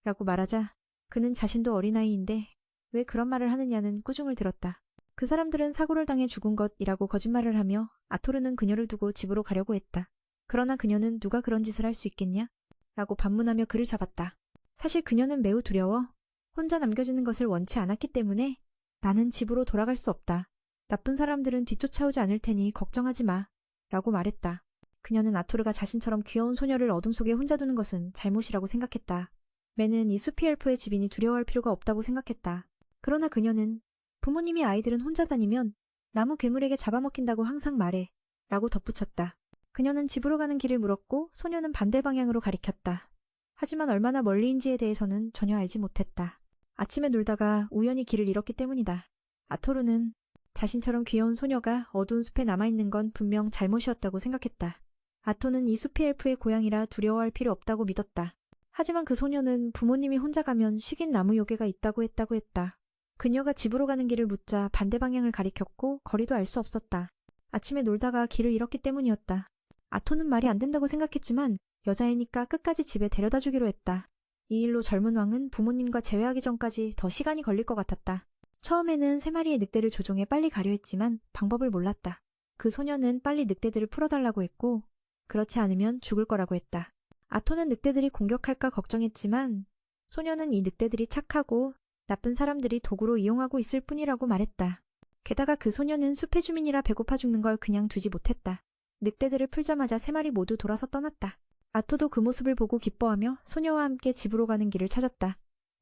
라고 말하자 그는 자신도 어린아이인데 왜 그런 말을 하느냐는 꾸중을 들었다. 그 사람들은 사고를 당해 죽은 것이라고 거짓말을 하며 아토르는 그녀를 두고 집으로 가려고 했다. 그러나 그녀는 누가 그런 짓을 할 수 있겠냐? 라고 반문하며 그를 잡았다. 사실 그녀는 매우 두려워 혼자 남겨지는 것을 원치 않았기 때문에 나는 집으로 돌아갈 수 없다. 나쁜 사람들은 뒤쫓아오지 않을 테니 걱정하지 마. 라고 말했다. 그녀는 아토르가 자신처럼 귀여운 소녀를 어둠 속에 혼자 두는 것은 잘못이라고 생각했다. 매는 이 수피 엘프의 집인이 두려워할 필요가 없다고 생각했다. 그러나 그녀는 부모님이 아이들은 혼자 다니면 나무 괴물에게 잡아먹힌다고 항상 말해. 라고 덧붙였다. 그녀는 집으로 가는 길을 물었고 소녀는 반대 방향으로 가리켰다. 하지만 얼마나 멀리인지에 대해서는 전혀 알지 못했다. 아침에 놀다가 우연히 길을 잃었기 때문이다. 아토르는 자신처럼 귀여운 소녀가 어두운 숲에 남아있는 건 분명 잘못이었다고 생각했다. 아토는 이 숲이 엘프의 고향이라 두려워할 필요 없다고 믿었다. 하지만 그 소녀는 부모님이 혼자 가면 식인 나무 요괴가 있다고 했다. 그녀가 집으로 가는 길을 묻자 반대 방향을 가리켰고 거리도 알 수 없었다. 아침에 놀다가 길을 잃었기 때문이었다. 아토는 말이 안 된다고 생각했지만 여자애니까 끝까지 집에 데려다 주기로 했다. 이 일로 젊은 왕은 부모님과 재회하기 전까지 더 시간이 걸릴 것 같았다. 처음에는 3마리의 늑대를 조종해 빨리 가려 했지만 방법을 몰랐다. 그 소녀는 빨리 늑대들을 풀어달라고 했고 그렇지 않으면 죽을 거라고 했다. 아토는 늑대들이 공격할까 걱정했지만 소녀는 이 늑대들이 착하고 나쁜 사람들이 도구로 이용하고 있을 뿐이라고 말했다. 게다가 그 소녀는 숲의 주민이라 배고파 죽는 걸 그냥 두지 못했다. 늑대들을 풀자마자 3마리 모두 돌아서 떠났다. 아토도 그 모습을 보고 기뻐하며 소녀와 함께 집으로 가는 길을 찾았다.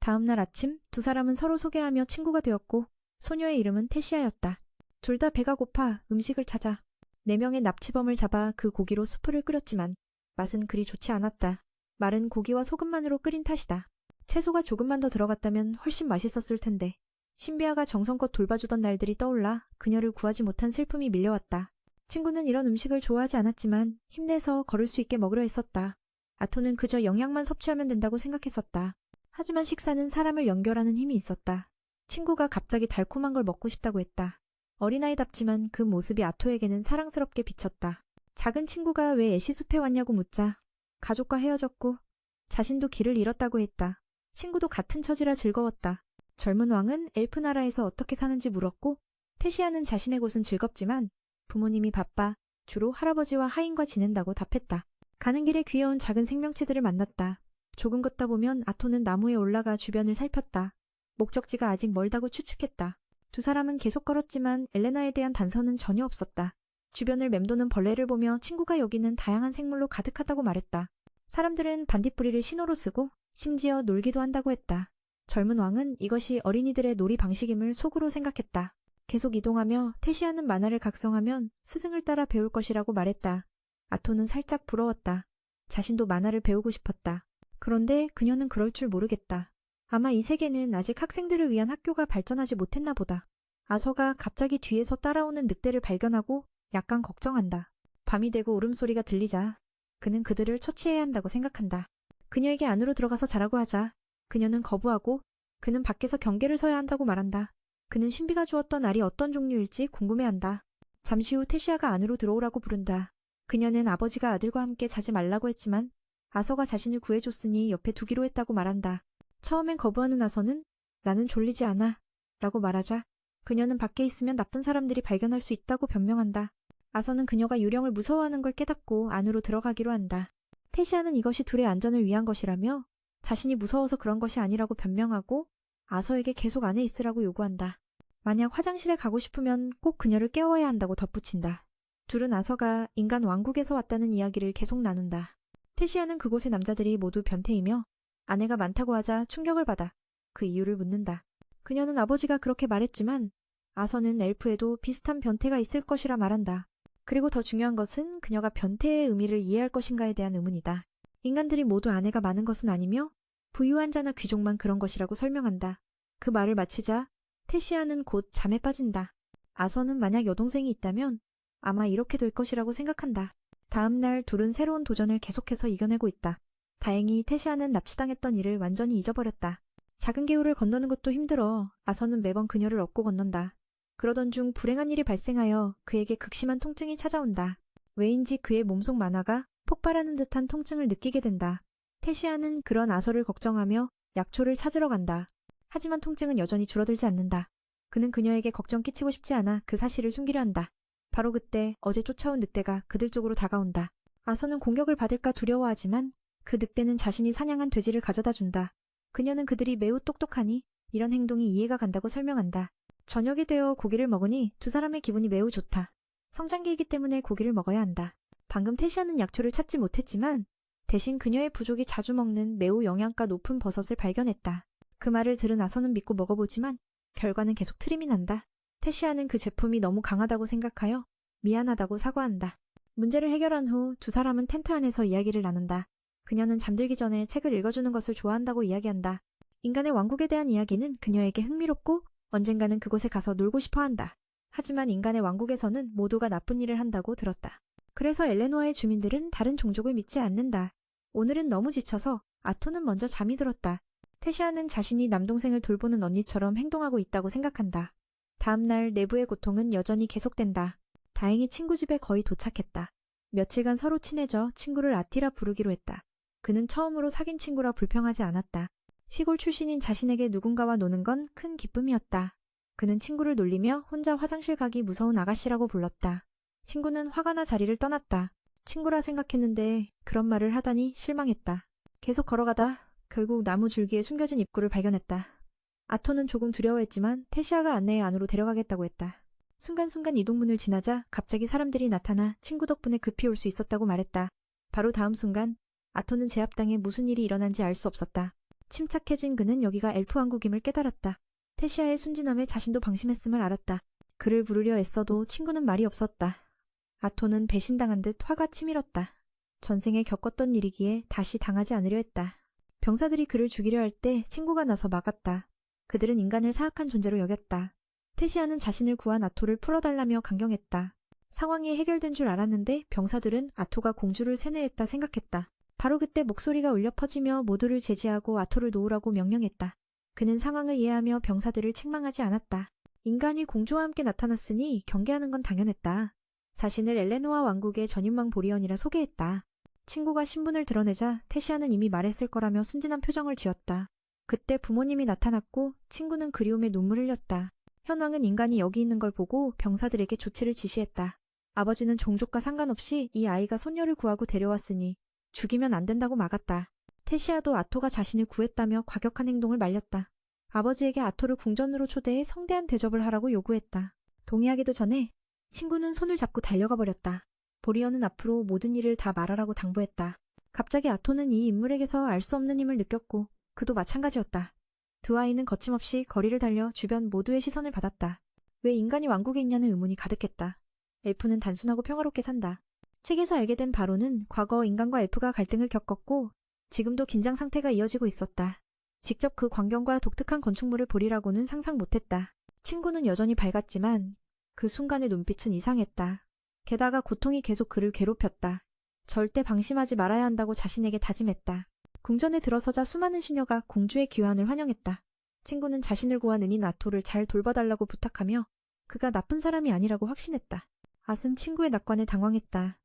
다음 날 아침 두 사람은 서로 소개하며 친구가 되었고 소녀의 이름은 테시아였다. 둘 다 배가 고파 음식을 찾아 4명의 납치범을 잡아 그 고기로 수프를 끓였지만 맛은 그리 좋지 않았다. 마른 고기와 소금만으로 끓인 탓이다. 채소가 조금만 더 들어갔다면 훨씬 맛있었을 텐데. 신비아가 정성껏 돌봐주던 날들이 떠올라 그녀를 구하지 못한 슬픔이 밀려왔다. 친구는 이런 음식을 좋아하지 않았지만 힘내서 걸을 수 있게 먹으려 했었다. 아토는 그저 영양만 섭취하면 된다고 생각했었다. 하지만 식사는 사람을 연결하는 힘이 있었다. 친구가 갑자기 달콤한 걸 먹고 싶다고 했다. 어린아이답지만 그 모습이 아토에게는 사랑스럽게 비쳤다. 작은 친구가 왜 애시숲에 왔냐고 묻자 가족과 헤어졌고 자신도 길을 잃었다고 했다. 친구도 같은 처지라 즐거웠다. 젊은 왕은 엘프 나라에서 어떻게 사는지 물었고 테시아는 자신의 곳은 즐겁지만 부모님이 바빠 주로 할아버지와 하인과 지낸다고 답했다. 가는 길에 귀여운 작은 생명체들을 만났다. 조금 걷다 보면 아토는 나무에 올라가 주변을 살폈다. 목적지가 아직 멀다고 추측했다. 두 사람은 계속 걸었지만 엘레나에 대한 단서는 전혀 없었다. 주변을 맴도는 벌레를 보며 친구가 여기는 다양한 생물로 가득하다고 말했다. 사람들은 반딧불이를 신호로 쓰고 심지어 놀기도 한다고 했다. 젊은 왕은 이것이 어린이들의 놀이 방식임을 속으로 생각했다. 계속 이동하며 테시아는 만화를 각성하면 스승을 따라 배울 것이라고 말했다. 아토는 살짝 부러웠다. 자신도 만화를 배우고 싶었다. 그런데 그녀는 그럴 줄 모르겠다. 아마 이 세계는 아직 학생들을 위한 학교가 발전하지 못했나 보다. 아서가 갑자기 뒤에서 따라오는 늑대를 발견하고 약간 걱정한다. 밤이 되고 울음소리가 들리자 그는 그들을 처치해야 한다고 생각한다. 그녀에게 안으로 들어가서 자라고 하자 그녀는 거부하고 그는 밖에서 경계를 서야 한다고 말한다. 그는 신비가 주었던 알이 어떤 종류일지 궁금해한다. 잠시 후 테시아가 안으로 들어오라고 부른다. 그녀는 아버지가 아들과 함께 자지 말라고 했지만 아서가 자신을 구해줬으니 옆에 두기로 했다고 말한다. 처음엔 거부하는 아서는 나는 졸리지 않아 라고 말하자 그녀는 밖에 있으면 나쁜 사람들이 발견할 수 있다고 변명한다. 아서는 그녀가 유령을 무서워하는 걸 깨닫고 안으로 들어가기로 한다. 테시아는 이것이 둘의 안전을 위한 것이라며 자신이 무서워서 그런 것이 아니라고 변명하고 아서에게 계속 안에 있으라고 요구한다. 만약 화장실에 가고 싶으면 꼭 그녀를 깨워야 한다고 덧붙인다. 둘은 아서가 인간 왕국에서 왔다는 이야기를 계속 나눈다. 테시아는 그곳의 남자들이 모두 변태이며 아내가 많다고 하자 충격을 받아 그 이유를 묻는다. 그녀는 아버지가 그렇게 말했지만 아서는 엘프에도 비슷한 변태가 있을 것이라 말한다. 그리고 더 중요한 것은 그녀가 변태의 의미를 이해할 것인가에 대한 의문이다. 인간들이 모두 아내가 많은 것은 아니며 부유한 자나 귀족만 그런 것이라고 설명한다. 그 말을 마치자 테시아는 곧 잠에 빠진다. 아서는 만약 여동생이 있다면 아마 이렇게 될 것이라고 생각한다. 다음 날 둘은 새로운 도전을 계속해서 이겨내고 있다. 다행히 테시아는 납치당했던 일을 완전히 잊어버렸다. 작은 개울을 건너는 것도 힘들어 아서는 매번 그녀를 업고 건넌다. 그러던 중 불행한 일이 발생하여 그에게 극심한 통증이 찾아온다. 왜인지 그의 몸속 만화가 폭발하는 듯한 통증을 느끼게 된다. 테시아는 그런 아서를 걱정하며 약초를 찾으러 간다. 하지만 통증은 여전히 줄어들지 않는다. 그는 그녀에게 걱정 끼치고 싶지 않아 그 사실을 숨기려 한다. 바로 그때 어제 쫓아온 늑대가 그들 쪽으로 다가온다. 아서는 공격을 받을까 두려워하지만 그 늑대는 자신이 사냥한 돼지를 가져다 준다. 그녀는 그들이 매우 똑똑하니 이런 행동이 이해가 간다고 설명한다. 저녁이 되어 고기를 먹으니 두 사람의 기분이 매우 좋다. 성장기이기 때문에 고기를 먹어야 한다. 방금 테시아는 약초를 찾지 못했지만 대신 그녀의 부족이 자주 먹는 매우 영양가 높은 버섯을 발견했다. 그 말을 들은 아서는 믿고 먹어보지만 결과는 계속 트림이 난다. 테시아는 그 제품이 너무 강하다고 생각하여 미안하다고 사과한다. 문제를 해결한 후 두 사람은 텐트 안에서 이야기를 나눈다. 그녀는 잠들기 전에 책을 읽어주는 것을 좋아한다고 이야기한다. 인간의 왕국에 대한 이야기는 그녀에게 흥미롭고 언젠가는 그곳에 가서 놀고 싶어 한다. 하지만 인간의 왕국에서는 모두가 나쁜 일을 한다고 들었다. 그래서 엘레노아의 주민들은 다른 종족을 믿지 않는다. 오늘은 너무 지쳐서 아토는 먼저 잠이 들었다. 테시아는 자신이 남동생을 돌보는 언니처럼 행동하고 있다고 생각한다. 다음날 내부의 고통은 여전히 계속된다. 다행히 친구 집에 거의 도착했다. 며칠간 서로 친해져 친구를 아티라 부르기로 했다. 그는 처음으로 사귄 친구라 불평하지 않았다. 시골 출신인 자신에게 누군가와 노는 건 큰 기쁨이었다. 그는 친구를 놀리며 혼자 화장실 가기 무서운 아가씨라고 불렀다. 친구는 화가 나 자리를 떠났다. 친구라 생각했는데 그런 말을 하다니 실망했다. 계속 걸어가다 결국 나무 줄기에 숨겨진 입구를 발견했다. 아토는 조금 두려워했지만 테시아가 안내해 안으로 데려가겠다고 했다. 순간순간 이동문을 지나자 갑자기 사람들이 나타나 친구 덕분에 급히 올 수 있었다고 말했다. 바로 다음 순간 아토는 제압당해 무슨 일이 일어난지 알 수 없었다. 침착해진 그는 여기가 엘프 왕국임을 깨달았다. 테시아의 순진함에 자신도 방심했음을 알았다. 그를 부르려 애써도 친구는 말이 없었다. 아토는 배신당한 듯 화가 치밀었다. 전생에 겪었던 일이기에 다시 당하지 않으려 했다. 병사들이 그를 죽이려 할 때 친구가 나서 막았다. 그들은 인간을 사악한 존재로 여겼다. 테시아는 자신을 구한 아토를 풀어달라며 강경했다. 상황이 해결된 줄 알았는데 병사들은 아토가 공주를 세뇌했다 생각했다. 바로 그때 목소리가 울려 퍼지며 모두를 제지하고 아토를 놓으라고 명령했다. 그는 상황을 이해하며 병사들을 책망하지 않았다. 인간이 공주와 함께 나타났으니 경계하는 건 당연했다. 자신을 엘레노아 왕국의 전임왕 보리언이라 소개했다. 친구가 신분을 드러내자 테시아는 이미 말했을 거라며 순진한 표정을 지었다. 그때 부모님이 나타났고 친구는 그리움에 눈물을 흘렸다. 현왕은 인간이 여기 있는 걸 보고 병사들에게 조치를 지시했다. 아버지는 종족과 상관없이 이 아이가 손녀를 구하고 데려왔으니 죽이면 안 된다고 막았다. 테시아도 아토가 자신을 구했다며 과격한 행동을 말렸다. 아버지에게 아토를 궁전으로 초대해 성대한 대접을 하라고 요구했다. 동의하기도 전에 친구는 손을 잡고 달려가 버렸다. 보리언은 앞으로 모든 일을 다 말하라고 당부했다. 갑자기 아토는 이 인물에게서 알 수 없는 힘을 느꼈고 그도 마찬가지였다. 두 아이는 거침없이 거리를 달려 주변 모두의 시선을 받았다. 왜 인간이 왕국에 있냐는 의문이 가득했다. 엘프는 단순하고 평화롭게 산다. 책에서 알게 된 바로는 과거 인간과 엘프가 갈등을 겪었고 지금도 긴장 상태가 이어지고 있었다. 직접 그 광경과 독특한 건축물을 보리라고는 상상 못했다. 친구는 여전히 밝았지만 그 순간의 눈빛은 이상했다. 게다가 고통이 계속 그를 괴롭혔다. 절대 방심하지 말아야 한다고 자신에게 다짐했다. 궁전에 들어서자 수많은 시녀가 공주의 귀환을 환영했다. 친구는 자신을 구한 은인 아토를 잘 돌봐달라고 부탁하며 그가 나쁜 사람이 아니라고 확신했다. 앗은 친구의 낙관에 당황했다.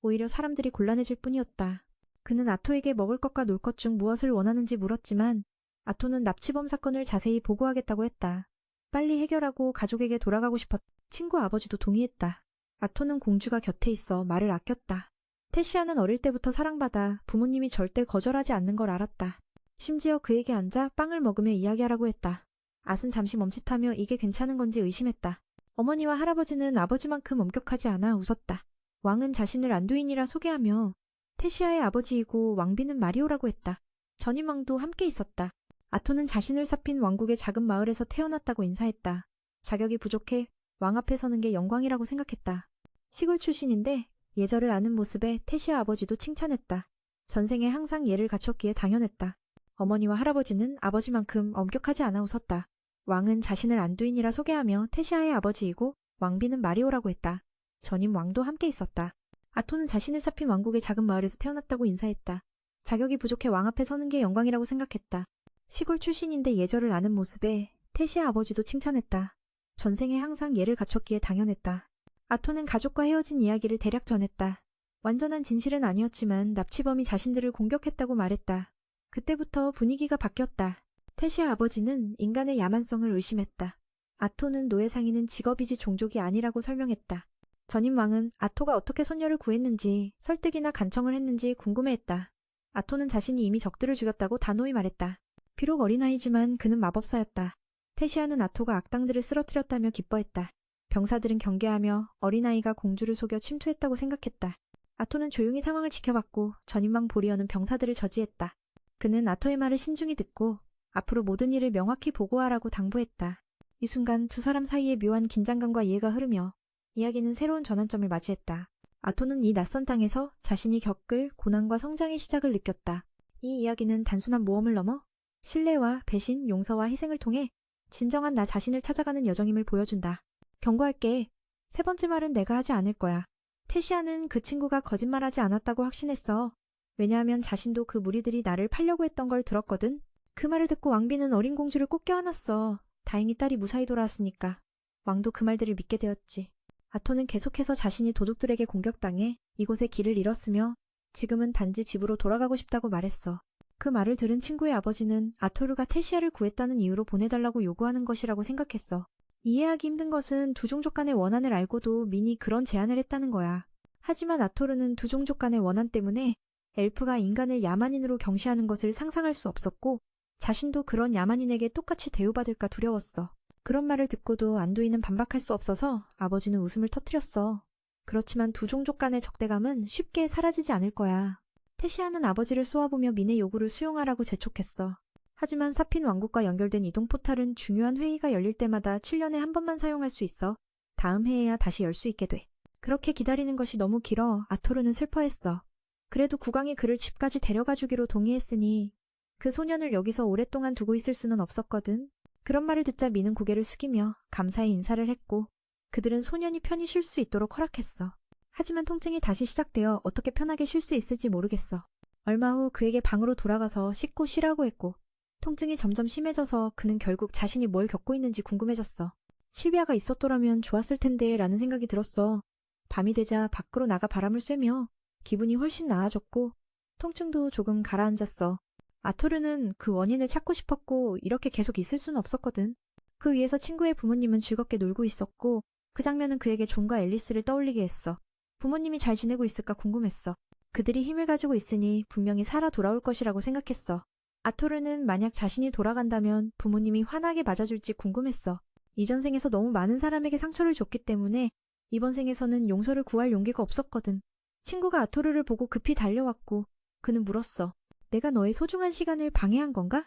오히려 사람들이 곤란해질 뿐이었다. 그는 아토에게 먹을 것과 놀 것 중 무엇을 원하는지 물었지만 아토는 납치범 사건을 자세히 보고하겠다고 했다. 빨리 해결하고 가족에게 돌아가고 싶었다. 친구 아버지도 동의했다. 아토는 공주가 곁에 있어 말을 아꼈다. 테시아는 어릴 때부터 사랑받아 부모님이 절대 거절하지 않는 걸 알았다. 심지어 그에게 앉아 빵을 먹으며 이야기하라고 했다. 앗은 잠시 멈칫하며 이게 괜찮은 건지 의심했다. 어머니와 할아버지는 아버지만큼 엄격하지 않아 웃었다. 왕은 자신을 안두인이라 소개하며 테시아의 아버지이고 왕비는 마리오라고 했다. 전임왕도 함께 있었다. 아토는 자신을 삽힌 왕국의 작은 마을에서 태어났다고 인사했다. 자격이 부족해 왕 앞에 서는 게 영광이라고 생각했다. 시골 출신인데 예절을 아는 모습에 테시아 아버지도 칭찬했다. 전생에 항상 예를 갖췄기에 당연했다. 어머니와 할아버지는 아버지만큼 엄격하지 않아 웃었다. 왕은 자신을 안두인이라 소개하며 테시아의 아버지이고 왕비는 마리오라고 했다. 전임 왕도 함께 있었다. 아토는 자신을 삽힌 왕국의 작은 마을에서 태어났다고 인사했다. 자격이 부족해 왕 앞에 서는 게 영광이라고 생각했다. 시골 출신인데 예절을 아는 모습에 테시아 아버지도 칭찬했다. 전생에 항상 예를 갖췄기에 당연했다. 아토는 가족과 헤어진 이야기를 대략 전했다. 완전한 진실은 아니었지만 납치범이 자신들을 공격했다고 말했다. 그때부터 분위기가 바뀌었다. 테시아 아버지는 인간의 야만성을 의심했다. 아토는 노예 상인은 직업이지 종족이 아니라고 설명했다. 전임 왕은 아토가 어떻게 손녀를 구했는지 설득이나 간청을 했는지 궁금해했다. 아토는 자신이 이미 적들을 죽였다고 단호히 말했다. 비록 어린아이지만 그는 마법사였다. 테시아는 아토가 악당들을 쓰러뜨렸다며 기뻐했다. 병사들은 경계하며 어린아이가 공주를 속여 침투했다고 생각했다. 아토는 조용히 상황을 지켜봤고 전임왕 보리언은 병사들을 저지했다. 그는 아토의 말을 신중히 듣고 앞으로 모든 일을 명확히 보고하라고 당부했다. 이 순간 두 사람 사이에 묘한 긴장감과 이해가 흐르며 이야기는 새로운 전환점을 맞이했다. 아토는 이 낯선 땅에서 자신이 겪을 고난과 성장의 시작을 느꼈다. 이 이야기는 단순한 모험을 넘어 신뢰와 배신, 용서와 희생을 통해 진정한 나 자신을 찾아가는 여정임을 보여준다. 경고할게. 세 번째 말은 내가 하지 않을 거야. 태시아는 그 친구가 거짓말하지 않았다고 확신했어. 왜냐하면 자신도 그 무리들이 나를 팔려고 했던 걸 들었거든. 그 말을 듣고 왕비는 어린 공주를 꼭 껴안았어. 다행히 딸이 무사히 돌아왔으니까. 왕도 그 말들을 믿게 되었지. 아토는 계속해서 자신이 도둑들에게 공격당해 이곳에 길을 잃었으며 지금은 단지 집으로 돌아가고 싶다고 말했어. 그 말을 들은 친구의 아버지는 아토르가 태시아를 구했다는 이유로 보내달라고 요구하는 것이라고 생각했어. 이해하기 힘든 것은 두 종족 간의 원한을 알고도 민이 그런 제안을 했다는 거야. 하지만 아토르는 두 종족 간의 원한 때문에 엘프가 인간을 야만인으로 경시하는 것을 상상할 수 없었고 자신도 그런 야만인에게 똑같이 대우받을까 두려웠어. 그런 말을 듣고도 안두인은 반박할 수 없어서 아버지는 웃음을 터뜨렸어. 그렇지만 두 종족 간의 적대감은 쉽게 사라지지 않을 거야. 태시아는 아버지를 쏘아보며 민의 요구를 수용하라고 재촉했어. 하지만 사핀 왕국과 연결된 이동 포탈은 중요한 회의가 열릴 때마다 7년에 한 번만 사용할 수 있어. 다음 해에야 다시 열 수 있게 돼. 그렇게 기다리는 것이 너무 길어 아토르는 슬퍼했어. 그래도 국왕이 그를 집까지 데려가 주기로 동의했으니 그 소년을 여기서 오랫동안 두고 있을 수는 없었거든. 그런 말을 듣자 민은 고개를 숙이며 감사의 인사를 했고 그들은 소년이 편히 쉴 수 있도록 허락했어. 하지만 통증이 다시 시작되어 어떻게 편하게 쉴 수 있을지 모르겠어. 얼마 후 그에게 방으로 돌아가서 씻고 쉬라고 했고 통증이 점점 심해져서 그는 결국 자신이 뭘 겪고 있는지 궁금해졌어. 실비아가 있었더라면 좋았을 텐데 라는 생각이 들었어. 밤이 되자 밖으로 나가 바람을 쐬며 기분이 훨씬 나아졌고 통증도 조금 가라앉았어. 아토르는 그 원인을 찾고 싶었고 이렇게 계속 있을 수는 없었거든. 그 위에서 친구의 부모님은 즐겁게 놀고 있었고 그 장면은 그에게 존과 앨리스를 떠올리게 했어. 부모님이 잘 지내고 있을까 궁금했어. 그들이 힘을 가지고 있으니 분명히 살아 돌아올 것이라고 생각했어. 아토르는 만약 자신이 돌아간다면 부모님이 환하게 맞아줄지 궁금했어. 이전 생에서 너무 많은 사람에게 상처를 줬기 때문에 이번 생에서는 용서를 구할 용기가 없었거든. 친구가 아토르를 보고 급히 달려왔고 그는 물었어. 내가 너의 소중한 시간을 방해한 건가?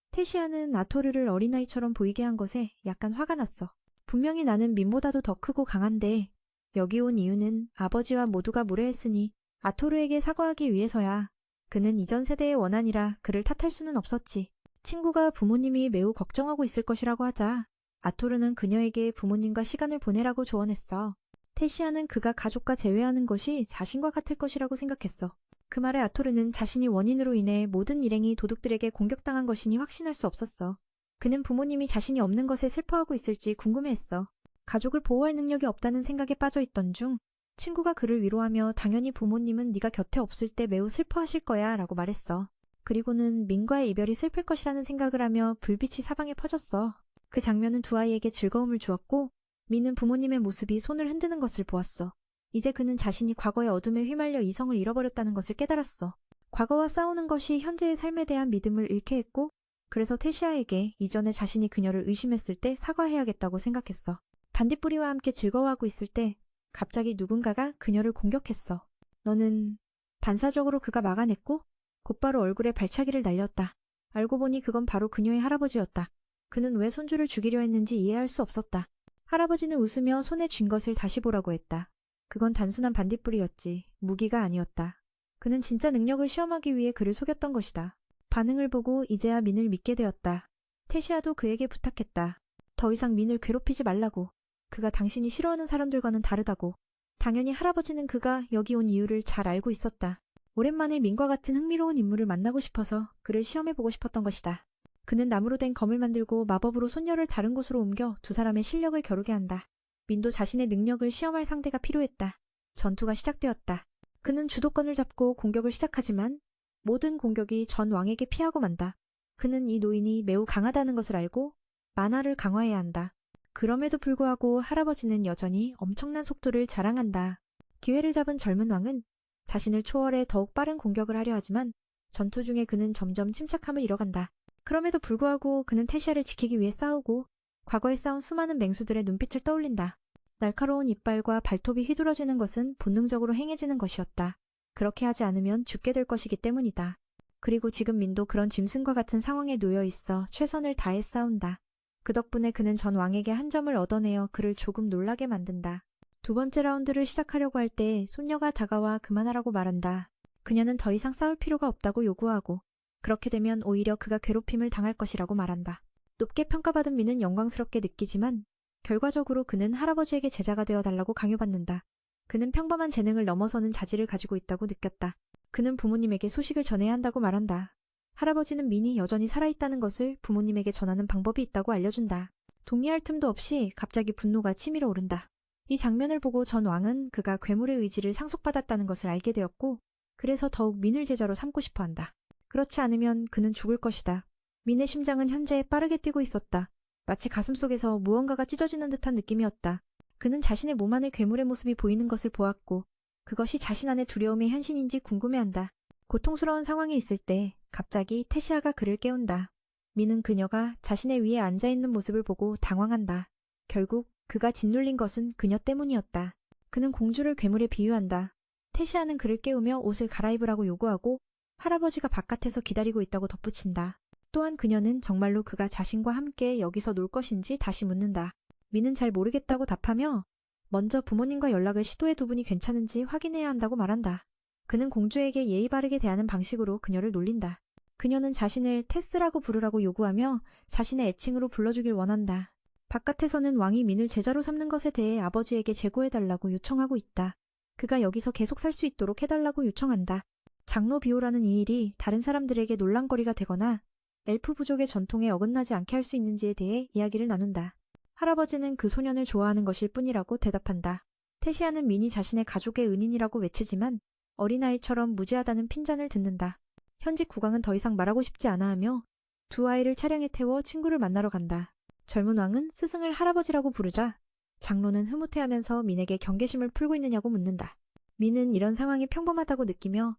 태시아는 아토르를 어린아이처럼 보이게 한 것에 약간 화가 났어. 분명히 나는 민보다도 더 크고 강한데 여기 온 이유는 아버지와 모두가 무례했으니 아토르에게 사과하기 위해서야. 그는 이전 세대의 원한이라 그를 탓할 수는 없었지. 친구가 부모님이 매우 걱정하고 있을 것이라고 하자 아토르는 그녀에게 부모님과 시간을 보내라고 조언했어. 태시아는 그가 가족과 재회하는 것이 자신과 같을 것이라고 생각했어. 그 말에 아토르는 자신이 원인으로 인해 모든 일행이 도둑들에게 공격당한 것이니 확신할 수 없었어. 그는 부모님이 자신이 없는 것에 슬퍼하고 있을지 궁금해했어. 가족을 보호할 능력이 없다는 생각에 빠져있던 중 친구가 그를 위로하며 당연히 부모님은 네가 곁에 없을 때 매우 슬퍼하실 거야 라고 말했어. 그리고는 민과의 이별이 슬플 것이라는 생각을 하며 불빛이 사방에 퍼졌어. 그 장면은 두 아이에게 즐거움을 주었고 민은 부모님의 모습이 손을 흔드는 것을 보았어. 이제 그는 자신이 과거의 어둠에 휘말려 이성을 잃어버렸다는 것을 깨달았어. 과거와 싸우는 것이 현재의 삶에 대한 믿음을 잃게 했고 그래서 태시아에게 이전에 자신이 그녀를 의심했을 때 사과해야겠다고 생각했어. 반딧불이와 함께 즐거워하고 있을 때 갑자기 누군가가 그녀를 공격했어. 너는... 반사적으로 그가 막아냈고 곧바로 얼굴에 발차기를 날렸다. 알고 보니 그건 바로 그녀의 할아버지였다. 그는 왜 손주를 죽이려 했는지 이해할 수 없었다. 할아버지는 웃으며 손에 쥔 것을 다시 보라고 했다. 그건 단순한 반딧불이었지. 무기가 아니었다. 그는 진짜 능력을 시험하기 위해 그를 속였던 것이다. 반응을 보고 이제야 민을 믿게 되었다. 태시아도 그에게 부탁했다. 더 이상 민을 괴롭히지 말라고. 그가 당신이 싫어하는 사람들과는 다르다고. 당연히 할아버지는 그가 여기 온 이유를 잘 알고 있었다. 오랜만에 민과 같은 흥미로운 인물을 만나고 싶어서 그를 시험해보고 싶었던 것이다. 그는 나무로 된 검을 만들고 마법으로 손녀를 다른 곳으로 옮겨 두 사람의 실력을 겨루게 한다. 민도 자신의 능력을 시험할 상대가 필요했다. 전투가 시작되었다. 그는 주도권을 잡고 공격을 시작하지만 모든 공격이 전 왕에게 피하고 만다. 그는 이 노인이 매우 강하다는 것을 알고 만화를 강화해야 한다. 그럼에도 불구하고 할아버지는 여전히 엄청난 속도를 자랑한다. 기회를 잡은 젊은 왕은 자신을 초월해 더욱 빠른 공격을 하려 하지만 전투 중에 그는 점점 침착함을 잃어간다. 그럼에도 불구하고 그는 태시아를 지키기 위해 싸우고 과거에 싸운 수많은 맹수들의 눈빛을 떠올린다. 날카로운 이빨과 발톱이 휘두러지는 것은 본능적으로 행해지는 것이었다. 그렇게 하지 않으면 죽게 될 것이기 때문이다. 그리고 지금 민도 그런 짐승과 같은 상황에 놓여 있어 최선을 다해 싸운다. 그 덕분에 그는 전 왕에게 한 점을 얻어내어 그를 조금 놀라게 만든다. 두 번째 라운드를 시작하려고 할 때 손녀가 다가와 그만하라고 말한다. 그녀는 더 이상 싸울 필요가 없다고 요구하고 그렇게 되면 오히려 그가 괴롭힘을 당할 것이라고 말한다. 높게 평가받은 민은 영광스럽게 느끼지만 결과적으로 그는 할아버지에게 제자가 되어 달라고 강요받는다. 그는 평범한 재능을 넘어서는 자질을 가지고 있다고 느꼈다. 그는 부모님에게 소식을 전해야 한다고 말한다. 할아버지는 민이 여전히 살아있다는 것을 부모님에게 전하는 방법이 있다고 알려준다. 동의할 틈도 없이 갑자기 분노가 치밀어 오른다. 이 장면을 보고 전 왕은 그가 괴물의 의지를 상속받았다는 것을 알게 되었고, 그래서 더욱 민을 제자로 삼고 싶어 한다. 그렇지 않으면 그는 죽을 것이다. 민의 심장은 현재 빠르게 뛰고 있었다. 마치 가슴속에서 무언가가 찢어지는 듯한 느낌이었다. 그는 자신의 몸 안에 괴물의 모습이 보이는 것을 보았고, 그것이 자신 안의 두려움의 현신인지 궁금해한다. 고통스러운 상황에 있을 때 갑자기 테시아가 그를 깨운다. 민은 그녀가 자신의 위에 앉아있는 모습을 보고 당황한다. 결국 그가 짓눌린 것은 그녀 때문이었다. 그는 공주를 괴물에 비유한다. 테시아는 그를 깨우며 옷을 갈아입으라고 요구하고 할아버지가 바깥에서 기다리고 있다고 덧붙인다. 또한 그녀는 정말로 그가 자신과 함께 여기서 놀 것인지 다시 묻는다. 민은 잘 모르겠다고 답하며 먼저 부모님과 연락을 시도해 두 분이 괜찮은지 확인해야 한다고 말한다. 그는 공주에게 예의 바르게 대하는 방식으로 그녀를 놀린다. 그녀는 자신을 테스라고 부르라고 요구하며 자신의 애칭으로 불러주길 원한다. 바깥에서는 왕이 민을 제자로 삼는 것에 대해 아버지에게 제고해달라고 요청하고 있다. 그가 여기서 계속 살 수 있도록 해달라고 요청한다. 장로 비호라는 이 일이 다른 사람들에게 논란거리가 되거나 엘프 부족의 전통에 어긋나지 않게 할 수 있는지에 대해 이야기를 나눈다. 할아버지는 그 소년을 좋아하는 것일 뿐이라고 대답한다. 테시아는 민이 자신의 가족의 은인이라고 외치지만 어린아이처럼 무지하다는 핀잔을 듣는다. 현직 국왕은 더 이상 말하고 싶지 않아 하며 두 아이를 차량에 태워 친구를 만나러 간다. 젊은 왕은 스승을 할아버지라고 부르자 장로는 흐뭇해하면서 민에게 경계심을 풀고 있느냐고 묻는다. 민은 이런 상황이 평범하다고 느끼며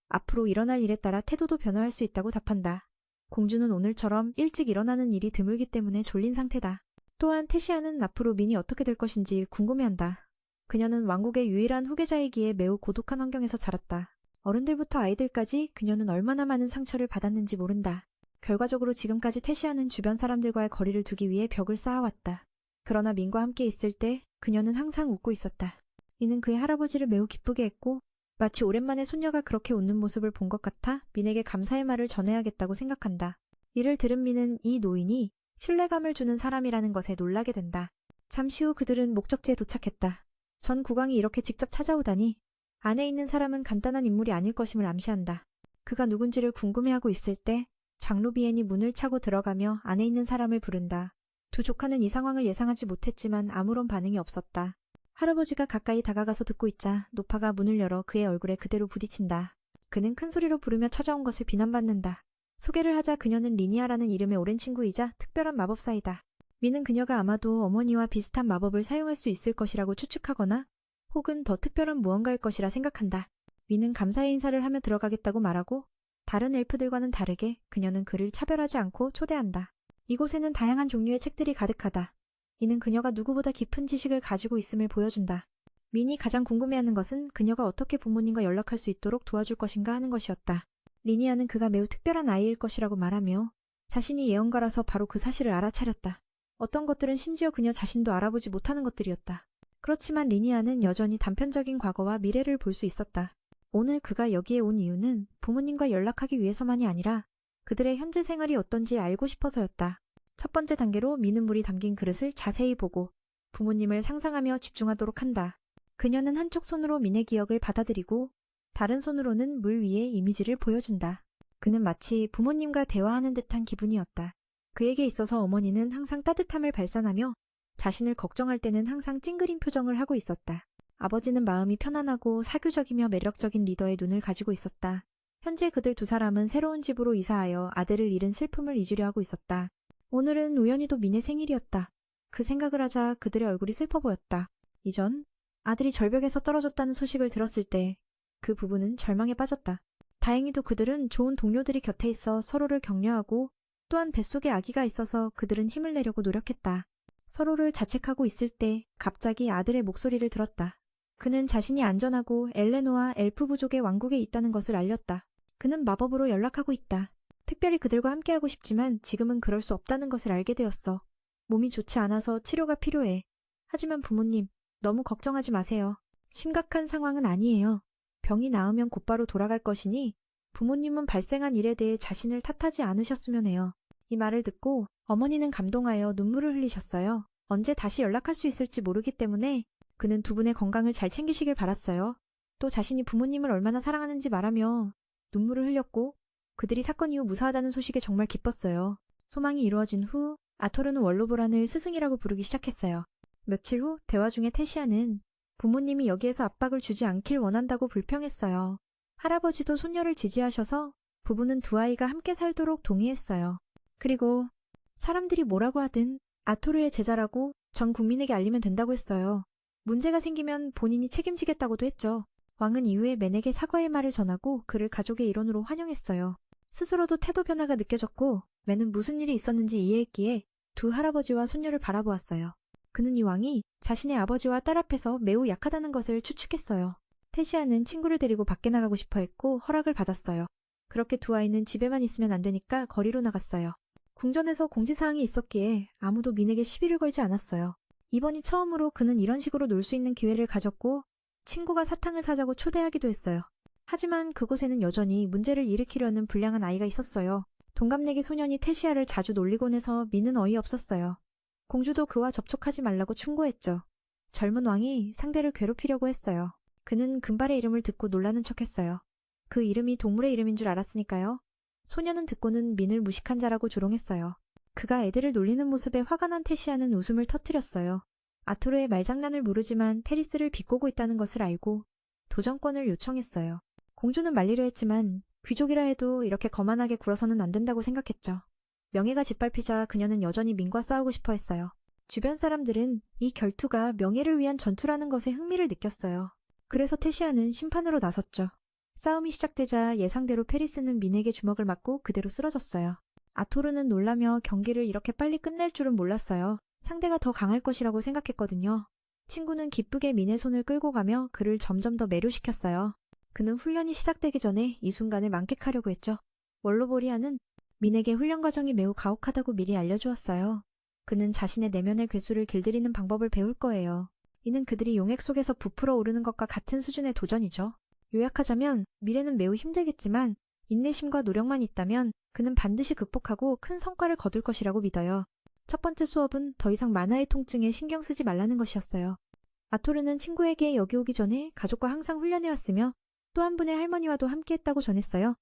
앞으로 일어날 일에 따라 태도도 변화할 수 있다고 답한다. 공주는 오늘처럼 일찍 일어나는 일이 드물기 때문에 졸린 상태다. 또한 테시아는 앞으로 민이 어떻게 될 것인지 궁금해한다. 그녀는 왕국의 유일한 후계자이기에 매우 고독한 환경에서 자랐다. 어른들부터 아이들까지 그녀는 얼마나 많은 상처를 받았는지 모른다. 결과적으로 지금까지 테시아는 주변 사람들과의 거리를 두기 위해 벽을 쌓아왔다. 그러나 민과 함께 있을 때 그녀는 항상 웃고 있었다. 이는 그의 할아버지를 매우 기쁘게 했고 마치 오랜만에 손녀가 그렇게 웃는 모습을 본 것 같아 민에게 감사의 말을 전해야겠다고 생각한다. 이를 들은 민은 이 노인이 신뢰감을 주는 사람이라는 것에 놀라게 된다. 잠시 후 그들은 목적지에 도착했다. 전 국왕이 이렇게 직접 찾아오다니 안에 있는 사람은 간단한 인물이 아닐 것임을 암시한다. 그가 누군지를 궁금해하고 있을 때 장로 비엔이 문을 차고 들어가며 안에 있는 사람을 부른다. 두 조카는 이 상황을 예상하지 못했지만 아무런 반응이 없었다. 할아버지가 가까이 다가가서 듣고 있자 노파가 문을 열어 그의 얼굴에 그대로 부딪힌다. 그는 큰 소리로 부르며 찾아온 것을 비난받는다. 소개를 하자 그녀는 리니아라는 이름의 오랜 친구이자 특별한 마법사이다. 민은 그녀가 아마도 어머니와 비슷한 마법을 사용할 수 있을 것이라고 추측하거나 혹은 더 특별한 무언가일 것이라 생각한다. 민은 감사의 인사를 하며 들어가겠다고 말하고 다른 엘프들과는 다르게 그녀는 그를 차별하지 않고 초대한다. 이곳에는 다양한 종류의 책들이 가득하다. 이는 그녀가 누구보다 깊은 지식을 가지고 있음을 보여준다. 민이 가장 궁금해하는 것은 그녀가 어떻게 부모님과 연락할 수 있도록 도와줄 것인가 하는 것이었다. 리니아는 그가 매우 특별한 아이일 것이라고 말하며 자신이 예언가라서 바로 그 사실을 알아차렸다. 어떤 것들은 심지어 그녀 자신도 알아보지 못하는 것들이었다. 그렇지만 리니아는 여전히 단편적인 과거와 미래를 볼 수 있었다. 오늘 그가 여기에 온 이유는 부모님과 연락하기 위해서만이 아니라 그들의 현재 생활이 어떤지 알고 싶어서였다. 첫 번째 단계로 미는 물이 담긴 그릇을 자세히 보고 부모님을 상상하며 집중하도록 한다. 그녀는 한쪽 손으로 민의 기억을 받아들이고 다른 손으로는 물 위에 이미지를 보여준다. 그는 마치 부모님과 대화하는 듯한 기분이었다. 그에게 있어서 어머니는 항상 따뜻함을 발산하며 자신을 걱정할 때는 항상 찡그린 표정을 하고 있었다. 아버지는 마음이 편안하고 사교적이며 매력적인 리더의 눈을 가지고 있었다. 현재 그들 두 사람은 새로운 집으로 이사하여 아들을 잃은 슬픔을 잊으려 하고 있었다. 오늘은 우연히도 민의 생일이었다. 그 생각을 하자 그들의 얼굴이 슬퍼 보였다. 이전 아들이 절벽에서 떨어졌다는 소식을 들었을 때 그 부부는 절망에 빠졌다. 다행히도 그들은 좋은 동료들이 곁에 있어 서로를 격려하고 또한 뱃속에 아기가 있어서 그들은 힘을 내려고 노력했다. 서로를 자책하고 있을 때 갑자기 아들의 목소리를 들었다. 그는 자신이 안전하고 엘레노와 엘프 부족의 왕국에 있다는 것을 알렸다. 그는 마법으로 연락하고 있다. 특별히 그들과 함께하고 싶지만 지금은 그럴 수 없다는 것을 알게 되었어. 몸이 좋지 않아서 치료가 필요해. 하지만 부모님, 너무 걱정하지 마세요. 심각한 상황은 아니에요. 병이 나으면 곧바로 돌아갈 것이니 부모님은 발생한 일에 대해 자신을 탓하지 않으셨으면 해요. 이 말을 듣고 어머니는 감동하여 눈물을 흘리셨어요. 언제 다시 연락할 수 있을지 모르기 때문에 그는 두 분의 건강을 잘 챙기시길 바랐어요. 또 자신이 부모님을 얼마나 사랑하는지 말하며 눈물을 흘렸고 그들이 사건 이후 무사하다는 소식에 정말 기뻤어요. 소망이 이루어진 후 아토르는 월로보란을 스승이라고 부르기 시작했어요. 며칠 후 대화 중에 테시아는 부모님이 여기에서 압박을 주지 않길 원한다고 불평했어요. 할아버지도 손녀를 지지하셔서 부부는 두 아이가 함께 살도록 동의했어요. 그리고 사람들이 뭐라고 하든 아토르의 제자라고 전 국민에게 알리면 된다고 했어요. 문제가 생기면 본인이 책임지겠다고도 했죠. 왕은 이후에 맨에게 사과의 말을 전하고 그를 가족의 일원으로 환영했어요. 스스로도 태도 변화가 느껴졌고 맨은 무슨 일이 있었는지 이해했기에 두 할아버지와 손녀를 바라보았어요. 그는 이 왕이 자신의 아버지와 딸 앞에서 매우 약하다는 것을 추측했어요. 테시아는 친구를 데리고 밖에 나가고 싶어 했고 허락을 받았어요. 그렇게 두 아이는 집에만 있으면 안 되니까 거리로 나갔어요. 궁전에서 공지사항이 있었기에 아무도 민에게 시비를 걸지 않았어요. 이번이 처음으로 그는 이런 식으로 놀 수 있는 기회를 가졌고 친구가 사탕을 사자고 초대하기도 했어요. 하지만 그곳에는 여전히 문제를 일으키려는 불량한 아이가 있었어요. 동갑내기 소년이 테시아를 자주 놀리곤 해서 민은 어이없었어요. 공주도 그와 접촉하지 말라고 충고했죠. 젊은 왕이 상대를 괴롭히려고 했어요. 그는 금발의 이름을 듣고 놀라는 척했어요. 그 이름이 동물의 이름인 줄 알았으니까요. 소년은 듣고는 민을 무식한 자라고 조롱했어요. 그가 애들을 놀리는 모습에 화가 난 테시아는 웃음을 터뜨렸어요. 아토르의 말장난을 모르지만 페리스를 비꼬고 있다는 것을 알고 도전권을 요청했어요. 공주는 말리려 했지만 귀족이라 해도 이렇게 거만하게 굴어서는 안 된다고 생각했죠. 명예가 짓밟히자 그녀는 여전히 민과 싸우고 싶어 했어요. 주변 사람들은 이 결투가 명예를 위한 전투라는 것에 흥미를 느꼈어요. 그래서 테시아는 심판으로 나섰죠. 싸움이 시작되자 예상대로 페리스는 민에게 주먹을 맞고 그대로 쓰러졌어요. 아토르는 놀라며 경기를 이렇게 빨리 끝낼 줄은 몰랐어요. 상대가 더 강할 것이라고 생각했거든요. 친구는 기쁘게 민의 손을 끌고 가며 그를 점점 더 매료시켰어요. 그는 훈련이 시작되기 전에 이 순간을 만끽하려고 했죠. 월로보리아는 민에게 훈련 과정이 매우 가혹하다고 미리 알려주었어요. 그는 자신의 내면의 괴수를 길들이는 방법을 배울 거예요. 이는 그들이 용액 속에서 부풀어 오르는 것과 같은 수준의 도전이죠. 요약하자면 미래는 매우 힘들겠지만 인내심과 노력만 있다면 그는 반드시 극복하고 큰 성과를 거둘 것이라고 믿어요. 첫 번째 수업은 더 이상 만화의 통증에 신경 쓰지 말라는 것이었어요. 아토르는 친구에게 여기 오기 전에 가족과 항상 훈련해왔으며 또 한 분의 할머니와도 함께했다고 전했어요.